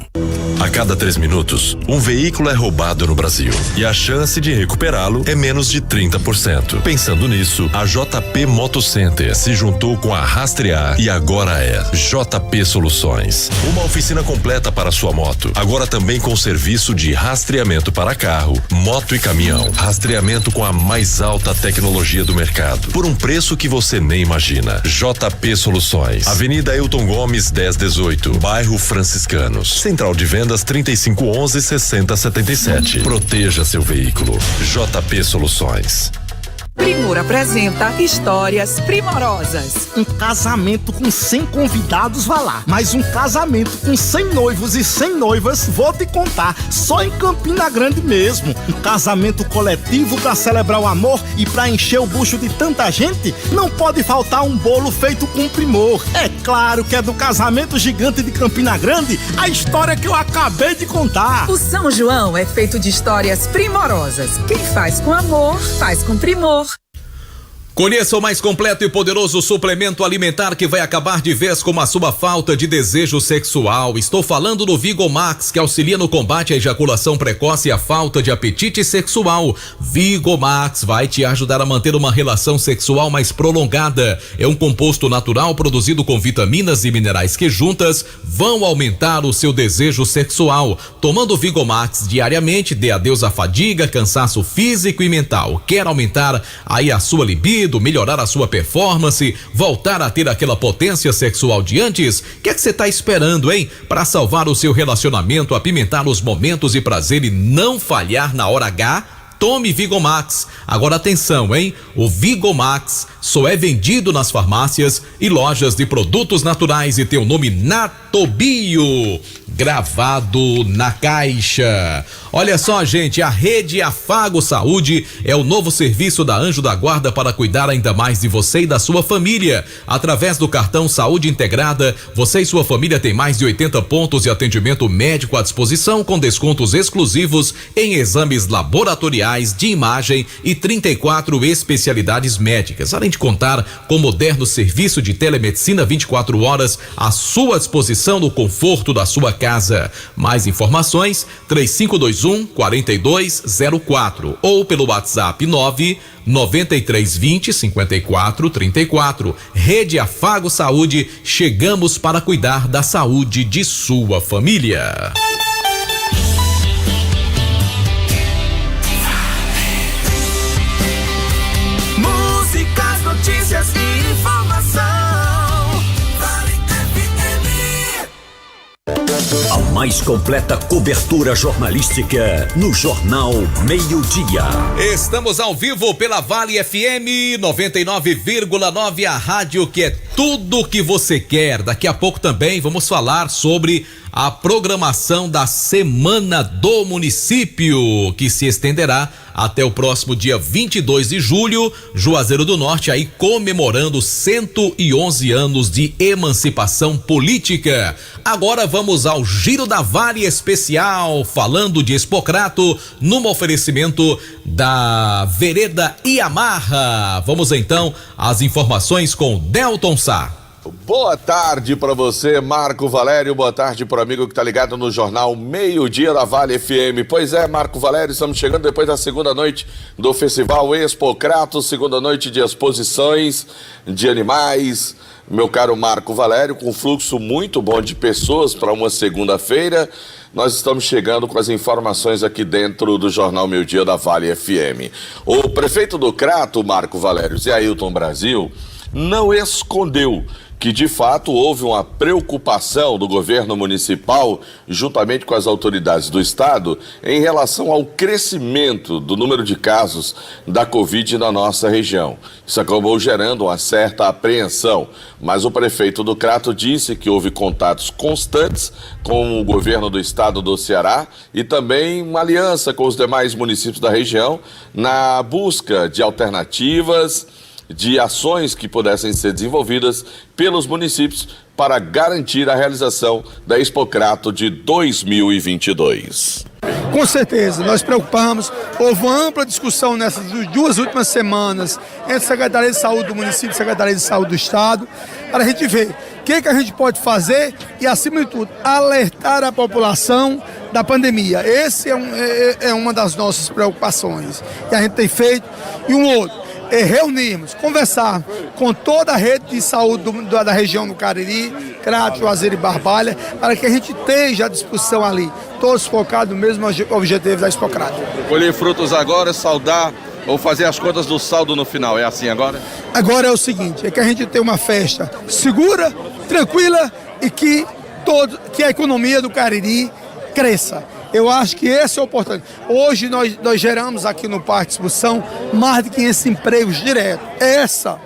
A cada 3 minutos, um veículo é roubado no Brasil e a chance de recuperá-lo é menos de 30%. Pensando nisso, a JP Moto Center se juntou com a Rastrear e agora é JP Soluções. Uma oficina completa para sua moto, agora também com serviço de rastreamento para carro, moto e caminhão. Rastreamento com a mais alta tecnologia do mercado, por um preço que você nem imagina. JP Soluções, Avenida Elton Gomes 1018, bairro Franciscanos. Central de Vendas 3511-6077. Proteja seu veículo. JP Soluções. Primor apresenta Histórias Primorosas. Um casamento com 100 convidados, vá lá. Mas um casamento com 100 noivos e 100 noivas, vou te contar, só em Campina Grande mesmo. Um casamento coletivo pra celebrar o amor e pra encher o bucho de tanta gente, não pode faltar um bolo feito com Primor. É claro que é do casamento gigante de Campina Grande, a história que eu acabei de contar. O São João é feito de histórias primorosas. Quem faz com amor, faz com primor. Conheça o mais completo e poderoso suplemento alimentar que vai acabar de vez com a sua falta de desejo sexual. Estou falando do Vigomax, que auxilia no combate à ejaculação precoce e à falta de apetite sexual. Vigomax vai te ajudar a manter uma relação sexual mais prolongada. É um composto natural produzido com vitaminas e minerais que juntas vão aumentar o seu desejo sexual. Tomando Vigomax diariamente, dê adeus à fadiga, cansaço físico e mental. Quer aumentar aí a sua libido, melhorar a sua performance, voltar a ter aquela potência sexual de antes? O que é que você está esperando, hein? Para salvar o seu relacionamento, apimentar os momentos de prazer e não falhar na hora H? Tome Vigomax. Agora atenção, hein? O Vigomax só é vendido nas farmácias e lojas de produtos naturais e tem o nome Natobio gravado na caixa. Olha só, gente, a Rede Afago Saúde é o novo serviço da Anjo da Guarda para cuidar ainda mais de você e da sua família. Através do cartão Saúde Integrada, você e sua família têm mais de 80 pontos de atendimento médico à disposição, com descontos exclusivos em exames laboratoriais, de imagem e 34 especialidades médicas, além de contar com moderno serviço de telemedicina 24 horas à sua disposição no conforto da sua casa. Mais informações 3521-4204 ou pelo WhatsApp 99320-5434. Rede Afago Saúde, chegamos para cuidar da saúde de sua família. Músicas, notícias e informação. A mais completa cobertura jornalística no Jornal Meio-Dia. Estamos ao vivo pela Vale FM 99,9, a rádio que é tudo o que você quer. Daqui a pouco também vamos falar sobre a programação da Semana do Município, que se estenderá até o próximo dia 22 de julho, Juazeiro do Norte aí comemorando 111 anos de emancipação política. Agora vamos ao Giro da Vale especial, falando de Expocrato, num oferecimento da Vereda Iamarra. Vamos então às informações com Delton Sá. Boa tarde para você, Marco Valério. Boa tarde para o amigo que está ligado no Jornal Meio-Dia da Vale FM. Pois é, Marco Valério, estamos chegando depois da segunda noite do Festival Expocrato, segunda noite de exposições de animais. Meu caro Marco Valério, com um fluxo muito bom de pessoas para uma segunda-feira, nós estamos chegando com as informações aqui dentro do Jornal Meio-Dia da Vale FM. O prefeito do Crato, Marco Valério, Zé Ailton Brasil, não escondeu que de fato houve uma preocupação do governo municipal, juntamente com as autoridades do estado, em relação ao crescimento do número de casos da Covid na nossa região. Isso acabou gerando uma certa apreensão, mas o prefeito do Crato disse que houve contatos constantes com o governo do estado do Ceará e também uma aliança com os demais municípios da região na busca de alternativas, de ações que pudessem ser desenvolvidas pelos municípios para garantir a realização da Expocrato de 2022. Com certeza, nós preocupamos, houve uma ampla discussão nessas 2 últimas semanas entre a Secretaria de Saúde do município e a Secretaria de Saúde do estado, para a gente ver o que a gente pode fazer e, acima de tudo, alertar a população da pandemia. Esse é uma das nossas preocupações que a gente tem feito. E um outro, reunirmos, conversar com toda a rede de saúde da região do Cariri, Crato, Juazeiro e Barbalha, para que a gente esteja à disposição ali, todos focados no mesmo objetivo da Expocrato. Colher frutos agora, saudar ou fazer as contas do saldo no final, é assim agora? Agora é o seguinte, é que a gente tem uma festa segura, tranquila e que a economia do Cariri cresça. Eu acho que esse é o importante. Hoje nós geramos aqui no Parque de Exposição mais de 500 empregos diretos. Essa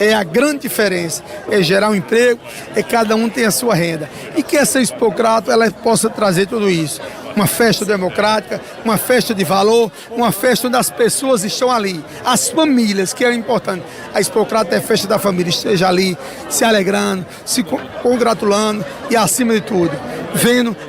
é a grande diferença. É gerar um emprego, cada um tem a sua renda. E que essa Expocrato ela possa trazer tudo isso. Uma festa democrática, uma festa de valor, uma festa onde as pessoas estão ali. As famílias, que é importante. A Expocrato é a festa da família, esteja ali se alegrando, se congratulando e, acima de tudo,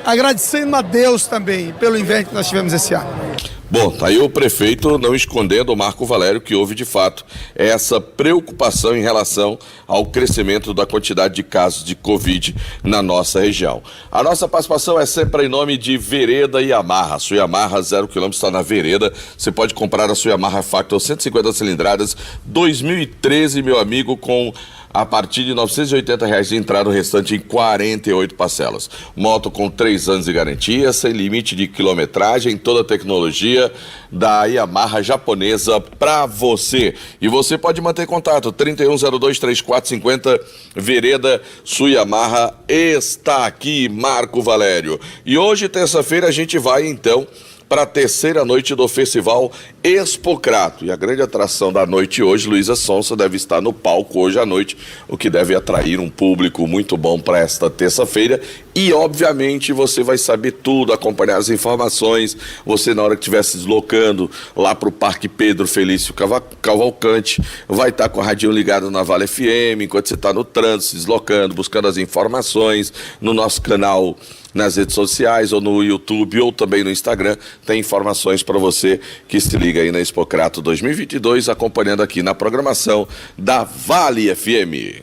agradecendo a Deus também pelo inverno que nós tivemos esse ano. Bom, tá aí o prefeito não escondendo, o Marco Valério, que houve de fato essa preocupação em relação ao crescimento da quantidade de casos de Covid na nossa região. A nossa participação é sempre em nome de Vereda Iamarra. A sua Yamaha 0 km está na Vereda. Você pode comprar a sua Yamaha Factor 150 cilindradas 2013, meu amigo, com a partir de R$ 980 de entrada, o restante em 48 parcelas. Moto com 3 anos de garantia, sem limite de quilometragem, toda a tecnologia da Yamaha japonesa para você. E você pode manter contato, 3102-3450, Vereda, sua Yamaha está aqui, Marco Valério. E hoje, terça-feira, a gente vai então para a terceira noite do Festival Expocrato. E a grande atração da noite hoje, Luísa Sonza, deve estar no palco hoje à noite, o que deve atrair um público muito bom para esta terça-feira. E, obviamente, você vai saber tudo, acompanhar as informações. Você, na hora que estiver se deslocando lá para o Parque Pedro Felício Cavalcante, vai estar com a radinho ligado na Vale FM, enquanto você está no trânsito, se deslocando, buscando as informações no nosso canal nas redes sociais, ou no YouTube, ou também no Instagram. Tem informações para você que se liga aí na Expocrato 2022, acompanhando aqui na programação da Vale FM.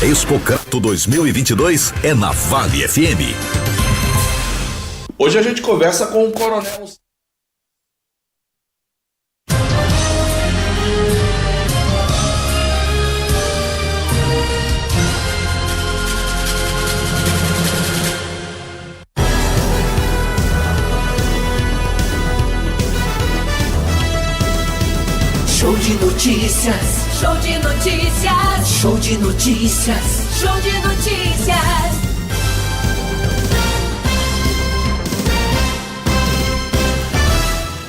Expocrato 2022 é na Vale FM. Hoje a gente conversa com o Coronel... Show de notícias, show de notícias, show de notícias, show de notícias.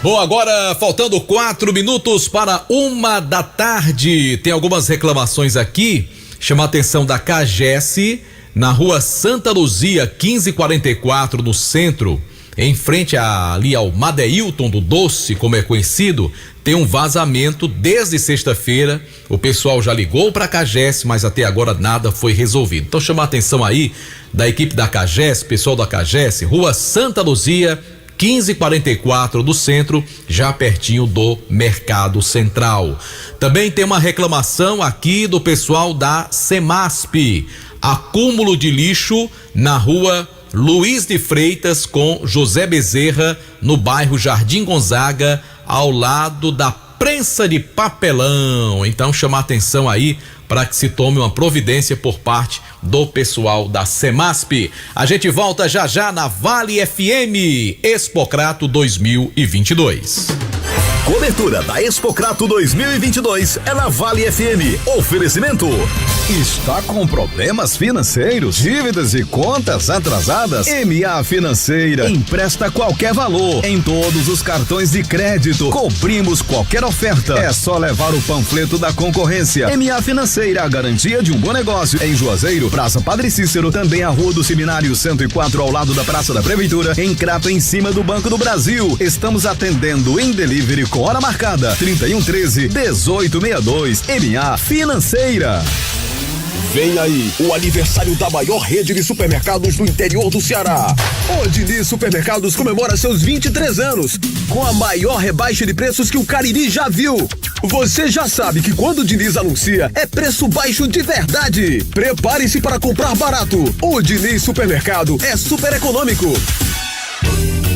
Bom, agora faltando 4 minutos para 1h. Tem algumas reclamações aqui. Chama a atenção da CAGES, na rua Santa Luzia, 1544, no centro, em frente ali ao Madeilton do Doce, como é conhecido. Tem um vazamento desde sexta-feira. O pessoal já ligou para a CAGES, mas até agora nada foi resolvido. Então chama a atenção aí da equipe da CAGES, pessoal da CAGES, rua Santa Luzia, 1544 do centro, já pertinho do Mercado Central. Também tem uma reclamação aqui do pessoal da Semasp. Acúmulo de lixo na rua Luiz de Freitas com José Bezerra, no bairro Jardim Gonzaga, ao lado da prensa de papelão. Então chama a atenção aí para que se tome uma providência por parte do pessoal da Semasp. A gente volta já já na Vale FM Expocrato 2022. Cobertura da Expocrato 2022 é na Vale FM. Oferecimento. Está com problemas financeiros, dívidas e contas atrasadas? MA Financeira empresta qualquer valor em todos os cartões de crédito. Cobrimos qualquer oferta. É só levar o panfleto da concorrência. MA Financeira, a garantia de um bom negócio. Em Juazeiro, Praça Padre Cícero, também a Rua do Seminário 104, ao lado da Praça da Prefeitura. Em Crato, em cima do Banco do Brasil. Estamos atendendo em delivery com hora marcada. 3113-1862. MA Financeira. Vem aí o aniversário da maior rede de supermercados do interior do Ceará. O Diniz Supermercados comemora seus 23 anos com a maior rebaixa de preços que o Cariri já viu. Você já sabe que quando o Diniz anuncia, é preço baixo de verdade. Prepare-se para comprar barato. O Diniz Supermercado é super econômico.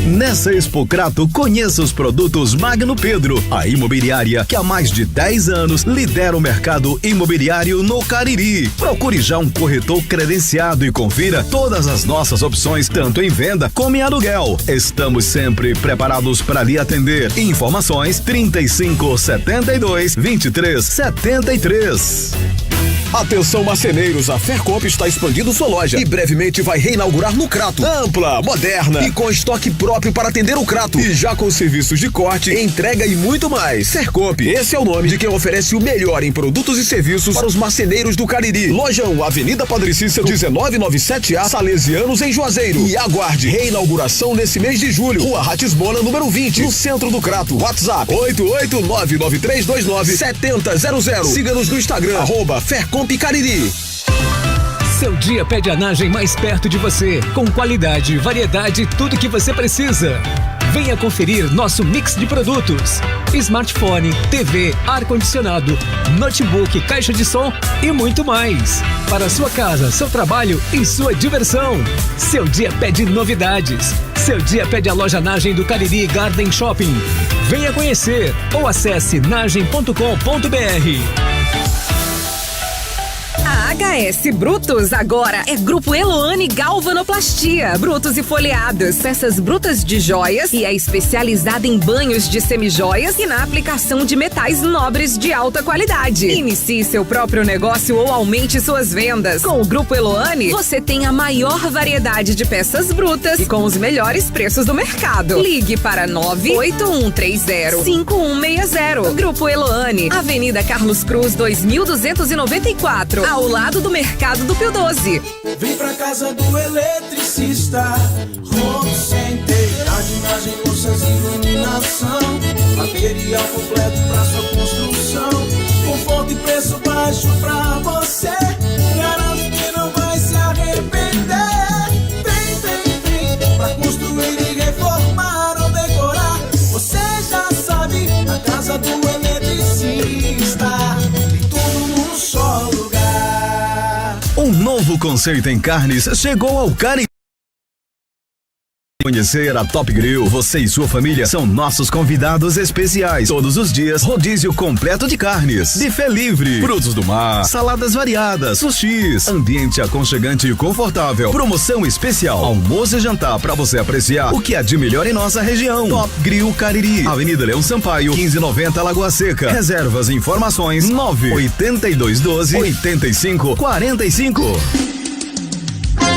Nessa Expocrato, conheça os produtos Magno Pedro, a imobiliária que há mais de 10 anos lidera o mercado imobiliário no Cariri. Procure já um corretor credenciado e confira todas as nossas opções, tanto em venda como em aluguel. Estamos sempre preparados para lhe atender. Informações 3572-2373. Atenção, marceneiros, a Fercomp está expandindo sua loja e brevemente vai reinaugurar no Crato. Ampla, moderna e com estoque próprio para atender o Crato. E já com serviços de corte, entrega e muito mais. Fercomp, esse é o nome de quem oferece o melhor em produtos e serviços para os marceneiros do Cariri. Loja 1, Avenida Padre Cícero, 1997A, Salesianos, em Juazeiro. E aguarde reinauguração nesse mês de julho. Rua Ratisbona, número 20, no centro do Crato. WhatsApp 88993297000. Siga-nos no Instagram, @Fercomp Cariri. Seu dia pede anagem mais perto de você, com qualidade, variedade e tudo que você precisa. Venha conferir nosso mix de produtos: smartphone, TV, ar-condicionado, notebook, caixa de som e muito mais. Para sua casa, seu trabalho e sua diversão. Seu dia pede novidades. Seu dia pede a loja Nagem do Cariri Garden Shopping. Venha conhecer ou acesse nagem.com.br. A VHS Brutos agora é Grupo Eloane Galvanoplastia, brutos e folheados, peças brutas de joias e é especializada em banhos de semijoias e na aplicação de metais nobres de alta qualidade. Inicie seu próprio negócio ou aumente suas vendas. Com o Grupo Eloane, você tem a maior variedade de peças brutas e com os melhores preços do mercado. Ligue para 98130-5160. Grupo Eloane, Avenida Carlos Cruz 2294, ao lado do Mercado do Pio 12. Vem pra casa do eletricista, Home Center, jardinagem, louças e iluminação, material completo pra sua construção, conforto e preço baixo pra você, garanto que não vai se arrepender. Vem, vem, vem, pra construir e reformar ou decorar, você já sabe, a casa do eletricista, tem tudo num só lugar. Um novo conceito em carnes chegou ao Cariri. Conhecer a Top Grill, você e sua família são nossos convidados especiais. Todos os dias, rodízio completo de carnes, buffet livre, frutos do mar, saladas variadas, sushis, ambiente aconchegante e confortável, promoção especial, almoço e jantar para você apreciar o que há de melhor em nossa região. Top Grill Cariri, Avenida Leão Sampaio, 1590 Lagoa Seca. Reservas e informações 98212-8545.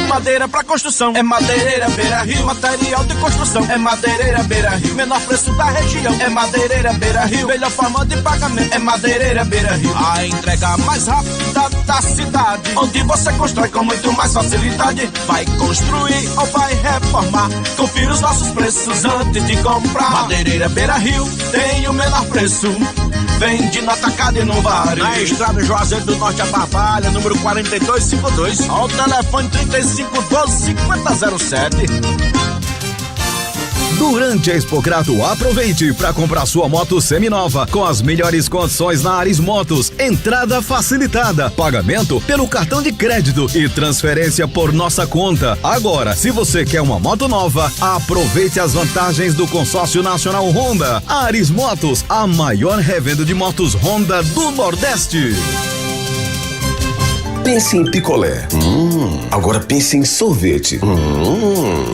Madeira pra construção, é Madeireira Beira Rio. Material de construção, é Madeireira Beira Rio. Menor preço da região, é Madeireira Beira Rio. Melhor forma de pagamento, é Madeireira Beira Rio. A entrega mais rápida da cidade, onde você constrói com muito mais facilidade. Vai construir ou vai reformar, confira os nossos preços antes de comprar. Madeireira Beira Rio tem o menor preço, vende no atacado e no varejo. Na estrada Juazeiro do Norte a Barbalha, número 4252, ao telefone 3512-5007. Durante a Expocrato, aproveite para comprar sua moto seminova com as melhores condições na Aris Motos. Entrada facilitada, pagamento pelo cartão de crédito e transferência por nossa conta. Agora, se você quer uma moto nova, aproveite as vantagens do consórcio nacional Honda. Aris Motos, a maior revenda de motos Honda do Nordeste. Pense em picolé. Agora pense em sorvete.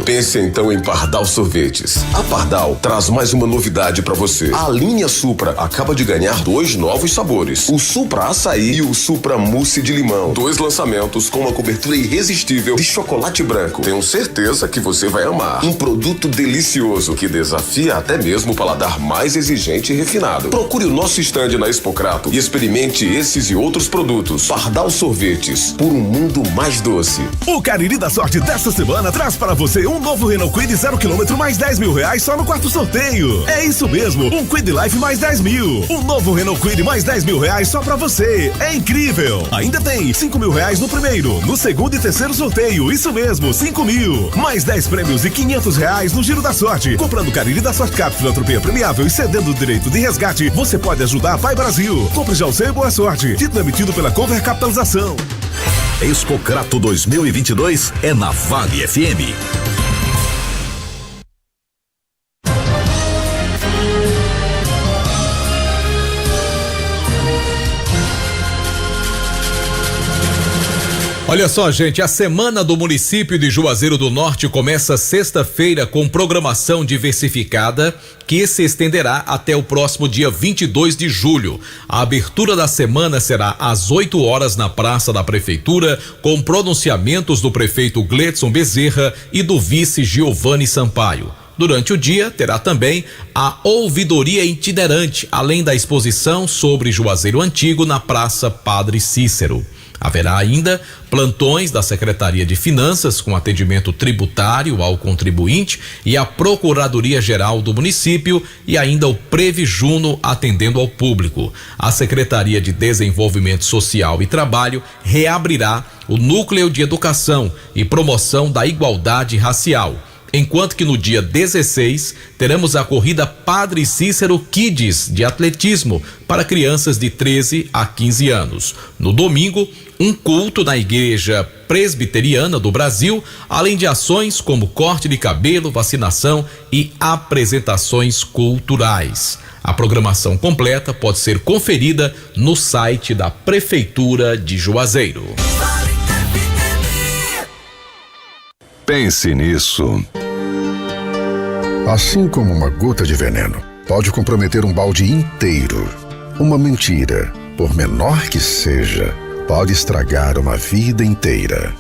Pense então em Pardal Sorvetes. A Pardal traz mais uma novidade para você. A linha Supra acaba de ganhar 2 novos sabores: o Supra Açaí e o Supra Mousse de Limão. 2 lançamentos com uma cobertura irresistível de chocolate branco. Tenho certeza que você vai amar. Um produto delicioso que desafia até mesmo o paladar mais exigente e refinado. Procure o nosso estande na Expocrato e experimente esses e outros produtos. Pardal Sorvetes, por um mundo mais doce. O Cariri da Sorte desta semana traz para você um novo Renault Kwid 0 km mais 10 mil reais só no 4º sorteio. É isso mesmo, um Kwid Life mais 10 mil. Um novo Renault Kwid mais 10 mil reais só para você. É incrível. Ainda tem 5 mil reais no primeiro, no segundo e terceiro sorteio. Isso mesmo, 5 mil. Mais 10 prêmios e 500 reais no Giro da Sorte. Comprando Cariri da Sorte Cap Filantropia Premiável e cedendo o direito de resgate, você pode ajudar a Pai Brasil. Compre já o seu e boa sorte. Título emitido pela Cover Capitalização. Expocrato 2022 é na Vale FM. Olha só, gente, a semana do município de Juazeiro do Norte começa sexta-feira com programação diversificada que se estenderá até o próximo dia 22 de julho. A abertura da semana será às 8 horas na Praça da Prefeitura, com pronunciamentos do prefeito Gledson Bezerra e do vice Giovanni Sampaio. Durante o dia, terá também a ouvidoria itinerante, além da exposição sobre Juazeiro Antigo na Praça Padre Cícero. Haverá ainda plantões da Secretaria de Finanças com atendimento tributário ao contribuinte e a Procuradoria-Geral do município e ainda o Previjuno atendendo ao público. A Secretaria de Desenvolvimento Social e Trabalho reabrirá o Núcleo de Educação e Promoção da Igualdade Racial. Enquanto que no dia 16 teremos a corrida Padre Cícero Kids de atletismo para crianças de 13 a 15 anos. No domingo, um culto na Igreja Presbiteriana do Brasil, além de ações como corte de cabelo, vacinação e apresentações culturais. A programação completa pode ser conferida no site da Prefeitura de Juazeiro. Pense nisso. Assim como uma gota de veneno pode comprometer um balde inteiro, uma mentira, por menor que seja, pode estragar uma vida inteira.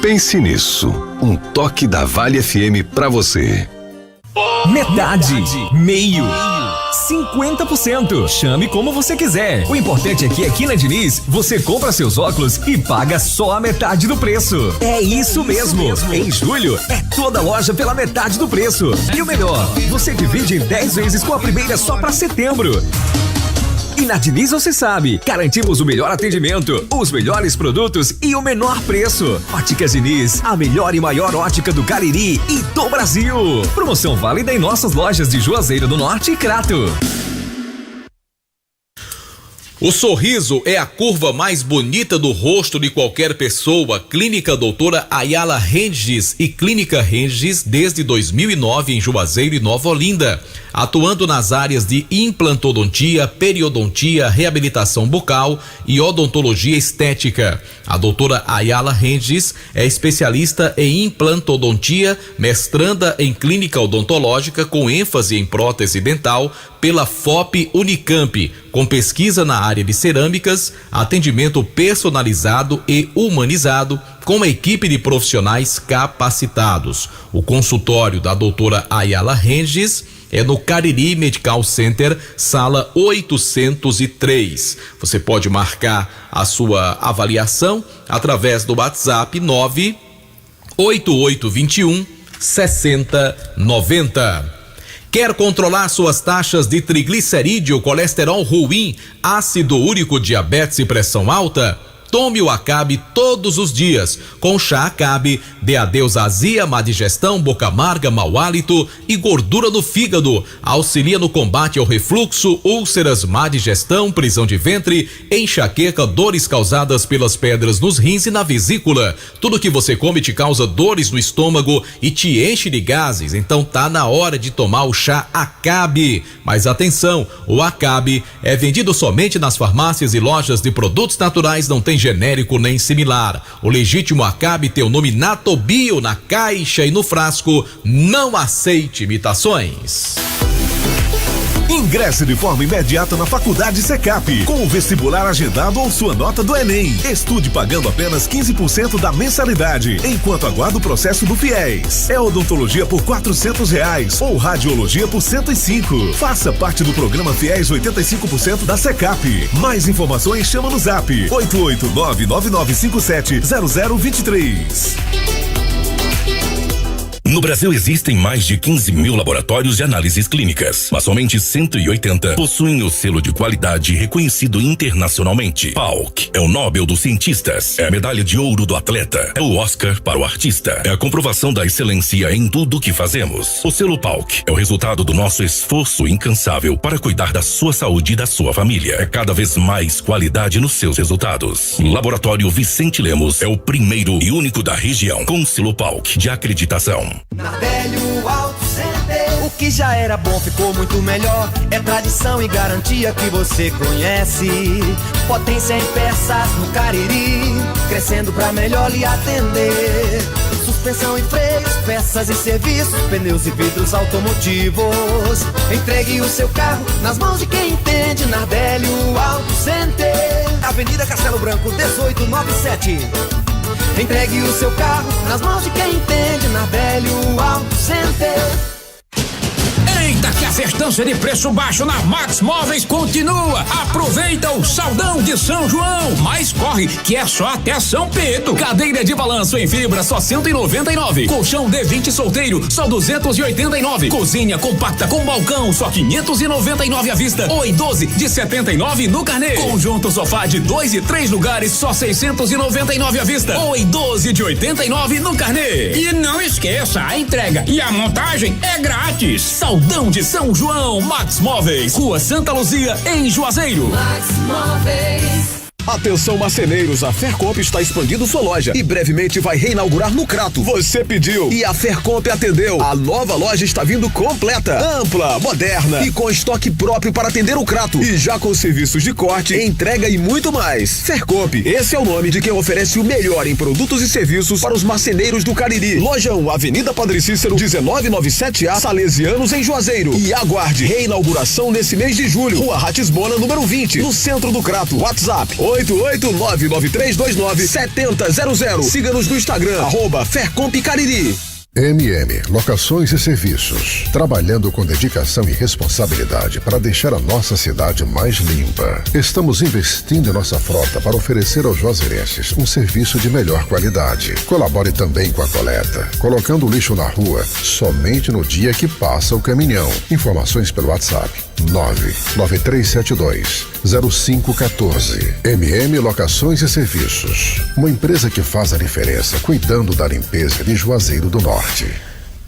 Pense nisso. Um toque da Vale FM pra você. Metade, meio, 50%. Chame como você quiser. O importante é que aqui na Diniz, você compra seus óculos e paga só a metade do preço. É isso mesmo. Em julho, é toda loja pela metade do preço. E o melhor, você divide em 10 vezes com a primeira só pra setembro. E na Diniz você sabe, garantimos o melhor atendimento, os melhores produtos e o menor preço. Óticas Diniz, a melhor e maior ótica do Cariri e do Brasil. Promoção válida em nossas lojas de Juazeiro do Norte e Crato. O sorriso é a curva mais bonita do rosto de qualquer pessoa. Clínica Doutora Ayala Renges e Clínica Renges desde 2009 em Juazeiro e Nova Olinda, atuando nas áreas de implantodontia, periodontia, reabilitação bucal e odontologia estética. A doutora Ayala Renges é especialista em implantodontia, mestranda em clínica odontológica com ênfase em prótese dental pela FOP Unicamp, com pesquisa na área de cerâmicas, atendimento personalizado e humanizado, com uma equipe de profissionais capacitados. O consultório da doutora Ayala Renges é no Cariri Medical Center, sala 803. Você pode marcar a sua avaliação através do WhatsApp 98821 6090. Quer controlar suas taxas de triglicerídeo, colesterol ruim, ácido úrico, diabetes e pressão alta? Tome o Acabe todos os dias. Com chá Acabe, dê adeus à azia, má digestão, boca amarga, mau hálito e gordura no fígado. Auxilia no combate ao refluxo, úlceras, má digestão, prisão de ventre, enxaqueca, dores causadas pelas pedras nos rins e na vesícula. Tudo que você come te causa dores no estômago e te enche de gases. Então tá na hora de tomar o chá Acabe. Mas atenção, o Acabe é vendido somente nas farmácias e lojas de produtos naturais, não tem genérico nem similar. O legítimo Acabe tem o nome Natobio na caixa e no frasco. Não aceite imitações. Ingresse de forma imediata na Faculdade Secap, com o vestibular agendado ou sua nota do Enem. Estude pagando apenas 15% da mensalidade, enquanto aguarda o processo do FIES. É odontologia por R$400 ou radiologia por 105. Faça parte do programa FIES 85% da Secap. Mais informações, chama no Zap 889-9957-0023. No Brasil existem mais de 15 mil laboratórios de análises clínicas, mas somente 180 possuem o selo de qualidade reconhecido internacionalmente. PALC é o Nobel dos cientistas, é a medalha de ouro do atleta, é o Oscar para o artista, é a comprovação da excelência em tudo que fazemos. O selo PALC é o resultado do nosso esforço incansável para cuidar da sua saúde e da sua família. É cada vez mais qualidade nos seus resultados. Laboratório Vicente Lemos é o primeiro e único da região com selo PALC de acreditação. Nardelli Auto Center. O que já era bom ficou muito melhor. É tradição e garantia que você conhece. Potência em peças no Cariri, crescendo pra melhor lhe atender. Suspensão e freios, peças e serviços, pneus e vidros automotivos. Entregue o seu carro nas mãos de quem entende. Nardelli Auto Center, Avenida Castelo Branco 1897. Entregue o seu carro nas mãos de quem entende. Nardelli Auto Center. Eita, que a festança de preço baixo na Max Móveis continua. Aproveita o saldão de São João, mas corre que é só até São Pedro. Cadeira de balanço em fibra só 199. Colchão D20 solteiro só 289. Cozinha compacta com balcão só 599 à vista ou em 12 de 79 no carnê. Conjunto sofá de 2 e 3 lugares só 699 à vista ou em 12 de 89 no carnê. E não esqueça, a entrega e a montagem é grátis. Saldão de São João, Max Móveis, Rua Santa Luzia, em Juazeiro. Max Móveis. Atenção marceneiros, a Fercomp está expandindo sua loja e brevemente vai reinaugurar no Crato. Você pediu e a Fercomp atendeu. A nova loja está vindo completa, ampla, moderna e com estoque próprio para atender o Crato. E já com serviços de corte, entrega e muito mais. Fercomp, esse é o nome de quem oferece o melhor em produtos e serviços para os marceneiros do Cariri. Loja 1, Avenida Padre Cícero, 1997A, Salesianos, em Juazeiro. E aguarde reinauguração nesse mês de julho. Rua Ratisbona, número 20, no centro do Crato. WhatsApp 88993297000. Siga-nos no Instagram, @Fercomp Cariri. MM Locações e Serviços, trabalhando com dedicação e responsabilidade para deixar a nossa cidade mais limpa. Estamos investindo em nossa frota para oferecer aos juazeirenses um serviço de melhor qualidade. Colabore também com a coleta, colocando o lixo na rua somente no dia que passa o caminhão. Informações pelo WhatsApp 993720514. MM Locações e Serviços, uma empresa que faz a diferença cuidando da limpeza de Juazeiro do Norte.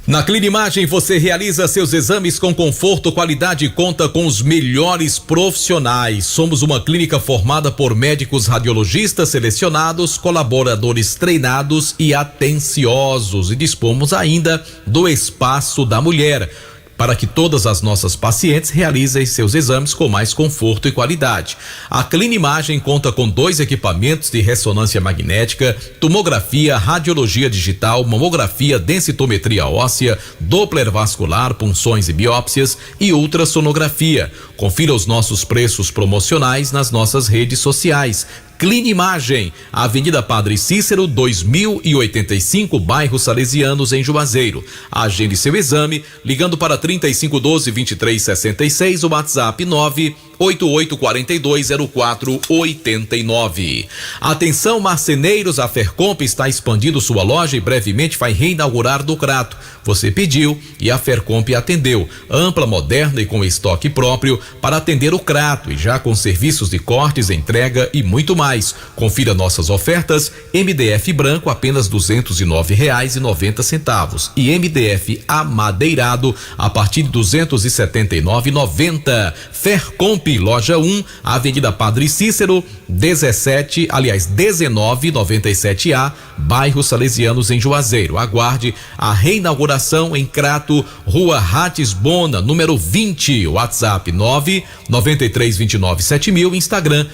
Na Clinimagem você realiza seus exames com conforto, qualidade e conta com os melhores profissionais. Somos uma clínica formada por médicos radiologistas selecionados, colaboradores treinados e atenciosos, e dispomos ainda do Espaço da Mulher, para que todas as nossas pacientes realizem seus exames com mais conforto e qualidade. A Clinimagem conta com 2 equipamentos de ressonância magnética, tomografia, radiologia digital, mamografia, densitometria óssea, Doppler vascular, punções e biópsias e ultrassonografia. Confira os nossos preços promocionais nas nossas redes sociais. Clinimagem, Avenida Padre Cícero, 2085, bairro Salesianos, em Juazeiro. Agende seu exame ligando para 3512-2366, o WhatsApp 988420489. Atenção marceneiros, a Fercomp está expandindo sua loja e brevemente vai reinaugurar do Crato. Você pediu e a Fercomp atendeu. Ampla, moderna e com estoque próprio para atender o Crato, e já com serviços de cortes, entrega e muito mais. Confira nossas ofertas. MDF branco apenas R$209,90 e MDF amadeirado a partir de R$279,90. Fercomp, loja 1, Avenida Padre Cícero, 1997A, bairro Salesianos, em Juazeiro. Aguarde a reinauguração em Crato, Rua Ratisbona, número 20. WhatsApp 993297000, Instagram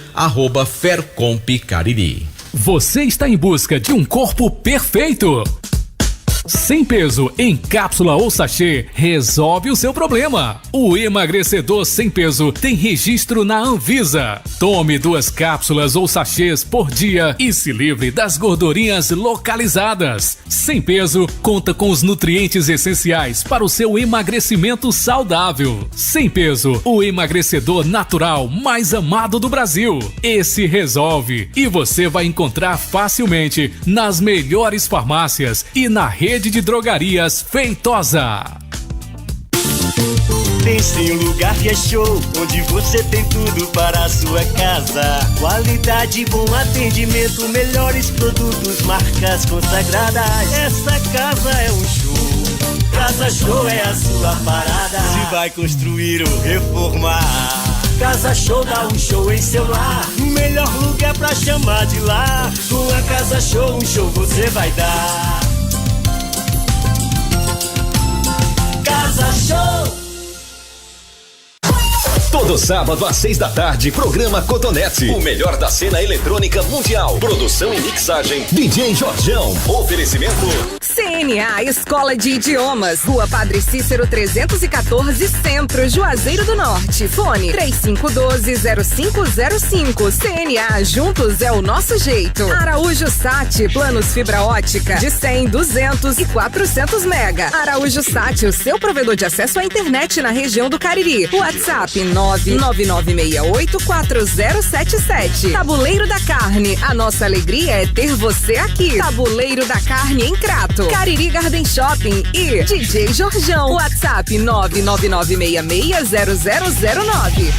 @Fercomp Cariri. Você está em busca de um corpo perfeito? Sem peso, em cápsula ou sachê, resolve o seu problema. O emagrecedor sem peso tem registro na Anvisa. Tome 2 cápsulas ou sachês por dia e se livre das gordurinhas localizadas. Sem peso conta com os nutrientes essenciais para o seu emagrecimento saudável. Sem peso, o emagrecedor natural mais amado do Brasil. Esse resolve e você vai encontrar facilmente nas melhores farmácias e na rede de drogarias Feitosa. Pense em um lugar que é show, onde você tem tudo para a sua casa. Qualidade, bom atendimento, melhores produtos, marcas consagradas. Essa casa é um show, Casa Show é a sua parada. Se vai construir ou reformar, Casa Show dá um show em seu lar. O melhor lugar pra chamar de lar. Com a Casa Show, um show você vai dar. Casa Show. Todo sábado às 6 da tarde, programa Cotonete, o melhor da cena eletrônica mundial. Produção e mixagem, DJ Jorjão. Oferecimento CNA Escola de Idiomas, Rua Padre Cícero 314, Centro, Juazeiro do Norte. Fone 3512-0505. CNA, juntos é o nosso jeito. Araújo Sat, planos fibra ótica de 100, 200 e 400 mega. Araújo Sat, o seu provedor de acesso à internet na região do Cariri. WhatsApp 999684077. Tabuleiro da Carne, a nossa alegria é ter você aqui. Tabuleiro da Carne em Crato, Cariri Garden Shopping e DJ Jorjão. WhatsApp 999660009.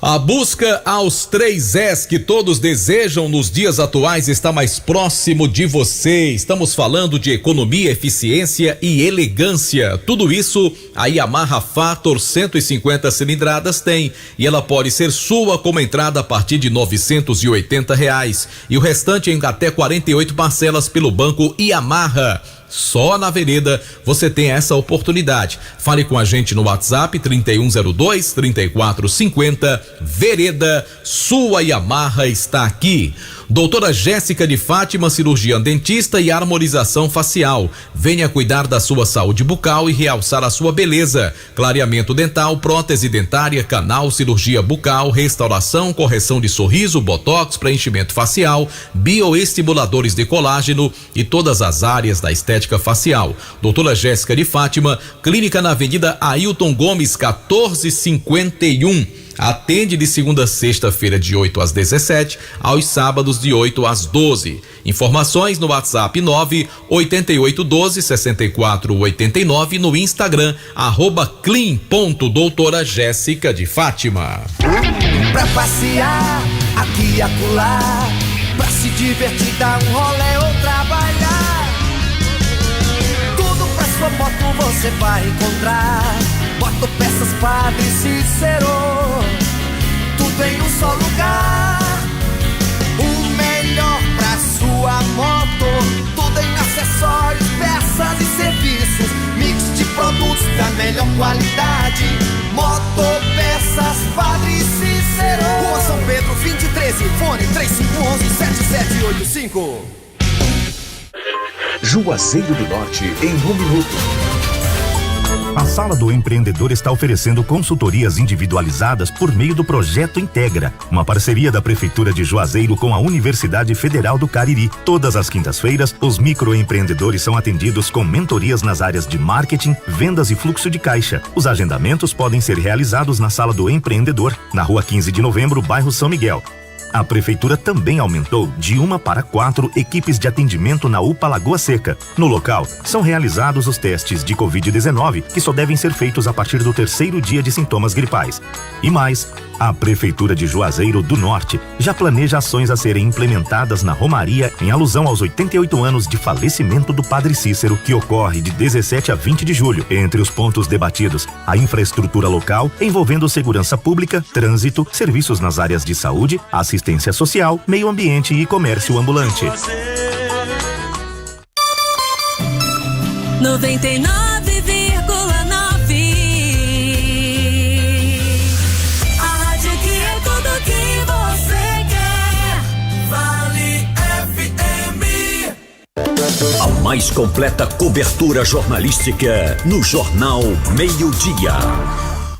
A busca aos 3 Es que todos desejam nos dias atuais está mais próximo de você. Estamos falando de economia, eficiência e elegância. Tudo isso a Yamaha Factor 150 cilindradas tem, e ela pode ser sua como entrada a partir de R$980 e o restante em até 48 parcelas pelo banco Yamaha. Só na Vereda você tem essa oportunidade. Fale com a gente no WhatsApp 3102-3450. Vereda, sua Yamaha está aqui. Doutora Jéssica de Fátima, cirurgiã dentista e harmonização facial. Venha cuidar da sua saúde bucal e realçar a sua beleza. Clareamento dental, prótese dentária, canal, cirurgia bucal, restauração, correção de sorriso, botox, preenchimento facial, bioestimuladores de colágeno e todas as áreas da estética facial. Doutora Jéssica de Fátima, clínica na Avenida Ailton Gomes, 1451. Atende de segunda a sexta-feira de 8 às 17, aos sábados de 8 às 12. Informações no WhatsApp 98812-6489, no Instagram @clean.doutora Jéssica de Fátima. Pra passear aqui e acolá, pra se divertir, dar um rolê ou trabalhar. Tudo pra sua moto você vai encontrar. Motopeças Padre Cícero, tudo em um só lugar. O melhor pra sua moto, tudo em acessórios, peças e serviços. Mix de produtos da melhor qualidade. Motopeças Padre Cícero, Rua São Pedro 2013, fone 3511-7785. Juazeiro do Norte em 1 minuto. A Sala do Empreendedor está oferecendo consultorias individualizadas por meio do Projeto Integra, uma parceria da Prefeitura de Juazeiro com a Universidade Federal do Cariri. Todas as quintas-feiras, os microempreendedores são atendidos com mentorias nas áreas de marketing, vendas e fluxo de caixa. Os agendamentos podem ser realizados na Sala do Empreendedor, na Rua 15 de Novembro, bairro São Miguel. A Prefeitura também aumentou de 1 para 4 equipes de atendimento na UPA Lagoa Seca. No local, são realizados os testes de Covid-19, que só devem ser feitos a partir do 3º dia de sintomas gripais. E mais, a Prefeitura de Juazeiro do Norte já planeja ações a serem implementadas na Romaria em alusão aos 88 anos de falecimento do Padre Cícero, que ocorre de 17 a 20 de julho. Entre os pontos debatidos, a infraestrutura local, envolvendo segurança pública, trânsito, serviços nas áreas de saúde, assistência social, meio ambiente e comércio ambulante. 99,9. A rádio que é tudo que você quer. Vale FM. A mais completa cobertura jornalística no Jornal Meio-Dia.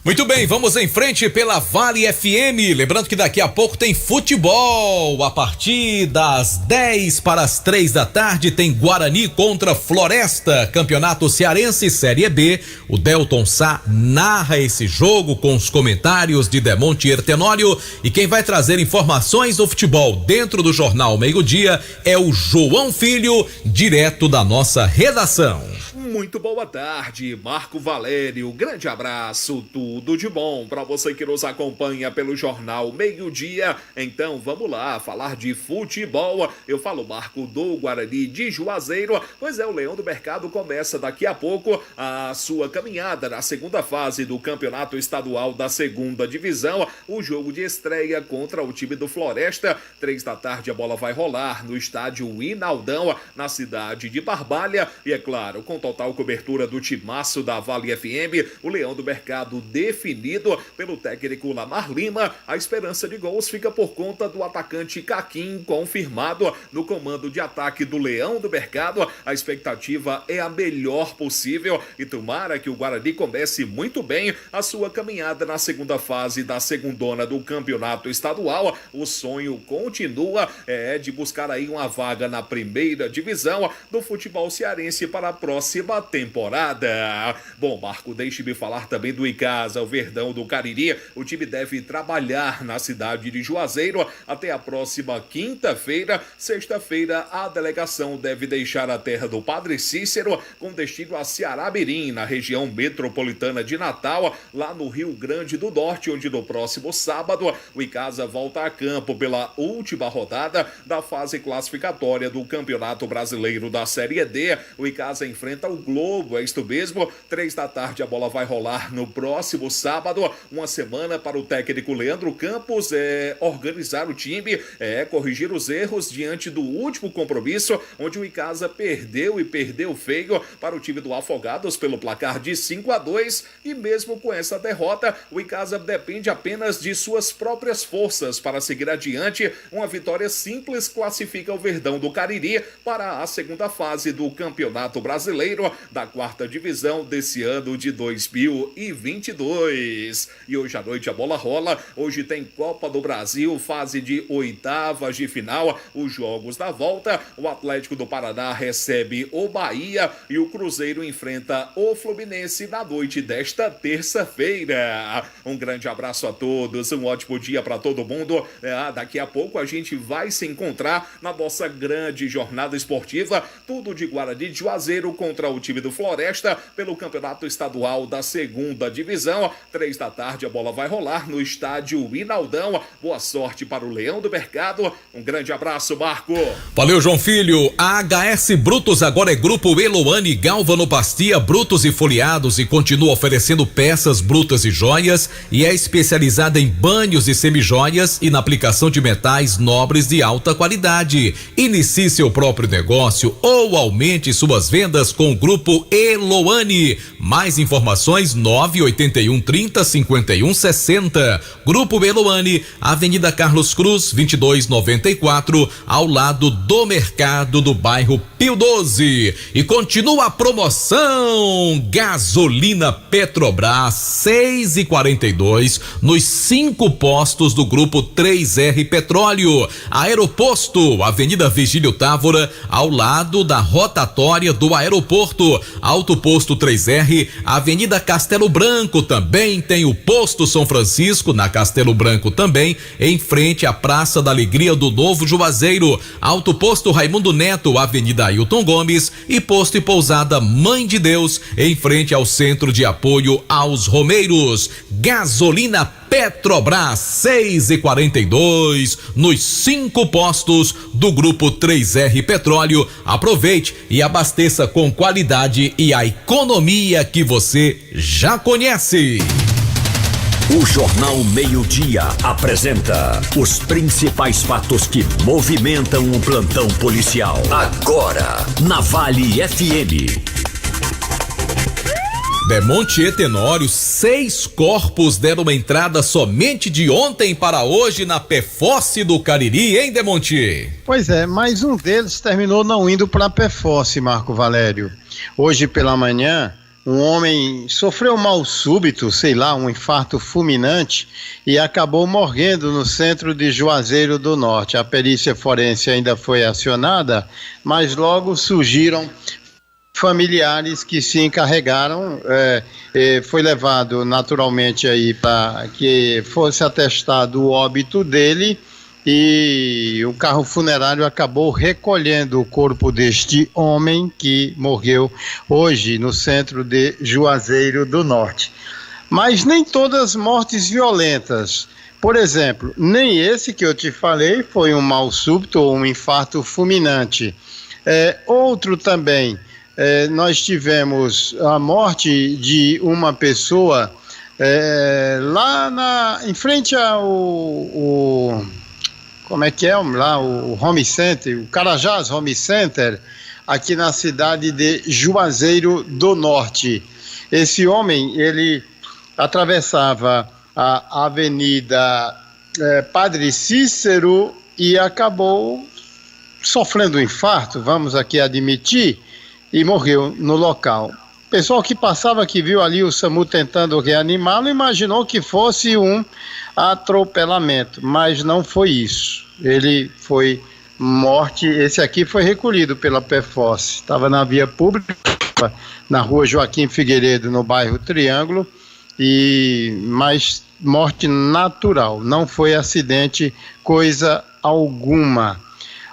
Muito bem, vamos em frente pela Vale FM. Lembrando que daqui a pouco tem futebol. A partir das 10 para as 3 da tarde tem Guarani contra Floresta, Campeonato Cearense Série B. O Delton Sá narra esse jogo com os comentários de Demontier Tenório. E quem vai trazer informações do futebol dentro do Jornal Meio-Dia é o João Filho, direto da nossa redação. Muito boa tarde, Marco Valério, grande abraço, tudo de bom para você que nos acompanha pelo Jornal Meio-Dia. Então vamos lá, falar de futebol. Eu falo, Marco, do Guarani de Juazeiro, pois é, o Leão do Mercado começa daqui a pouco a sua caminhada na segunda fase do Campeonato Estadual da Segunda Divisão, o jogo de estreia contra o time do Floresta. 3 da tarde a bola vai rolar no estádio Inaldão, na cidade de Barbalha, e é claro, com total cobertura do timaço da Vale FM, o Leão do Mercado definido pelo técnico Lamar Lima. A esperança de gols fica por conta do atacante Caquim, confirmado no comando de ataque do Leão do Mercado. A expectativa é a melhor possível e tomara que o Guarani comece muito bem a sua caminhada na segunda fase da segundona do Campeonato Estadual. O sonho continua de buscar aí uma vaga na primeira divisão do futebol cearense para a próxima próxima temporada. Bom, Marco, deixe-me falar também do Icasa, o Verdão do Cariri. O time deve trabalhar na cidade de Juazeiro até a próxima quinta-feira. Sexta-feira, a delegação deve deixar a terra do Padre Cícero com destino a Ceará-Mirim, na região metropolitana de Natal, lá no Rio Grande do Norte, onde no próximo sábado o Icasa volta a campo pela última rodada da fase classificatória do Campeonato Brasileiro da Série D. O Icasa enfrenta o Globo, é isto mesmo, 3 da tarde a bola vai rolar no próximo sábado, uma semana para o técnico Leandro Campos organizar o time, corrigir os erros diante do último compromisso, onde o Icasa perdeu e perdeu feio para o time do Afogados pelo placar de 5-2, e mesmo com essa derrota, o Icasa depende apenas de suas próprias forças para seguir adiante. Uma vitória simples classifica o Verdão do Cariri para a segunda fase do Campeonato Brasileiro da 4ª divisão desse ano de 2022. E hoje à noite a bola rola. Hoje tem Copa do Brasil, fase de oitavas de final, os jogos da volta. O Atlético do Paraná recebe o Bahia e o Cruzeiro enfrenta o Fluminense na noite desta terça-feira. Um grande abraço a todos, um ótimo dia para todo mundo. Daqui a pouco a gente vai se encontrar na nossa grande jornada esportiva, tudo de Guarani de Juazeiro contra o time do Floresta pelo Campeonato Estadual da 2ª Divisão. 3 da tarde a bola vai rolar no estádio Inaldão. Boa sorte para o Leão do Mercado. Um grande abraço, Marco. Valeu, João Filho. A HS Brutos agora é Grupo Eloane Galvanoplastia Brutos e Foliados e continua oferecendo peças brutas e joias e é especializada em banhos e semijoias e na aplicação de metais nobres de alta qualidade. Inicie seu próprio negócio ou aumente suas vendas com o Grupo Eloane. Mais informações 981305160. Grupo Eloane, Avenida Carlos Cruz, 2294, ao lado do mercado do bairro Pio 12. E continua a promoção gasolina Petrobras 6,42 nos 5 postos do Grupo 3R Petróleo. Aeroposto, Avenida Vigílio Távora, ao lado da rotatória do aeroporto. Alto Posto 3R, Avenida Castelo Branco, também tem o Posto São Francisco, na Castelo Branco também, em frente à Praça da Alegria do Novo Juazeiro. Alto Posto Raimundo Neto, Avenida Ailton Gomes, e Posto e Pousada Mãe de Deus, em frente ao Centro de Apoio aos Romeiros. Gasolina Petrobras 6,42 nos 5 postos do Grupo 3R Petróleo. Aproveite e abasteça com qualidade e a economia que você já conhece. O Jornal Meio-Dia apresenta os principais fatos que movimentam o plantão policial. Agora, na Vale FM. Demonte e Tenório, 6 corpos deram uma entrada somente de ontem para hoje na PFOS do Cariri, hein, Demonte? Pois é, mas um deles terminou não indo para a PFOS, Marco Valério. Hoje pela manhã, um homem sofreu mal súbito, sei lá, um infarto fulminante e acabou morrendo no centro de Juazeiro do Norte. A perícia forense ainda foi acionada, mas logo surgiram familiares que se encarregaram, foi levado naturalmente aí para que fosse atestado o óbito dele e o carro funerário acabou recolhendo o corpo deste homem que morreu hoje no centro de Juazeiro do Norte. Mas nem todas mortes violentas. Por exemplo, nem esse que eu te falei foi um mal súbito ou um infarto fulminante. Outro também, nós tivemos a morte de uma pessoa lá em frente ao como é que é lá, o Home Center, o Carajás Home Center, aqui na cidade de Juazeiro do Norte. Esse homem, ele atravessava a Avenida Padre Cícero e acabou sofrendo um infarto, vamos aqui admitir, e morreu no local. O pessoal que passava, que viu ali o SAMU tentando reanimá-lo, imaginou que fosse um atropelamento, mas não foi isso. Ele foi morte, esse aqui foi recolhido pela PFOS, estava na via pública, na rua Joaquim Figueiredo, no bairro Triângulo, mas morte natural, não foi acidente, coisa alguma.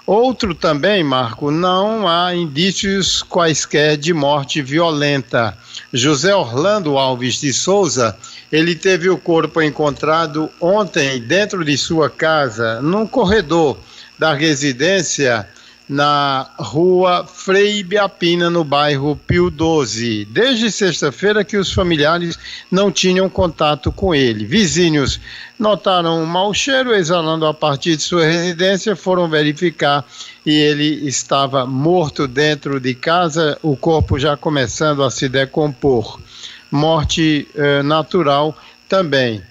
Outro também, Marco, não há indícios quaisquer de morte violenta. José Orlando Alves de Souza, ele teve o corpo encontrado ontem dentro de sua casa, num corredor da residência na rua Frei Biapina, no bairro Pio 12. Desde sexta-feira que os familiares não tinham contato com ele. Vizinhos notaram um mau cheiro exalando a partir de sua residência, foram verificar e ele estava morto dentro de casa, o corpo já começando a se decompor. Morte natural também.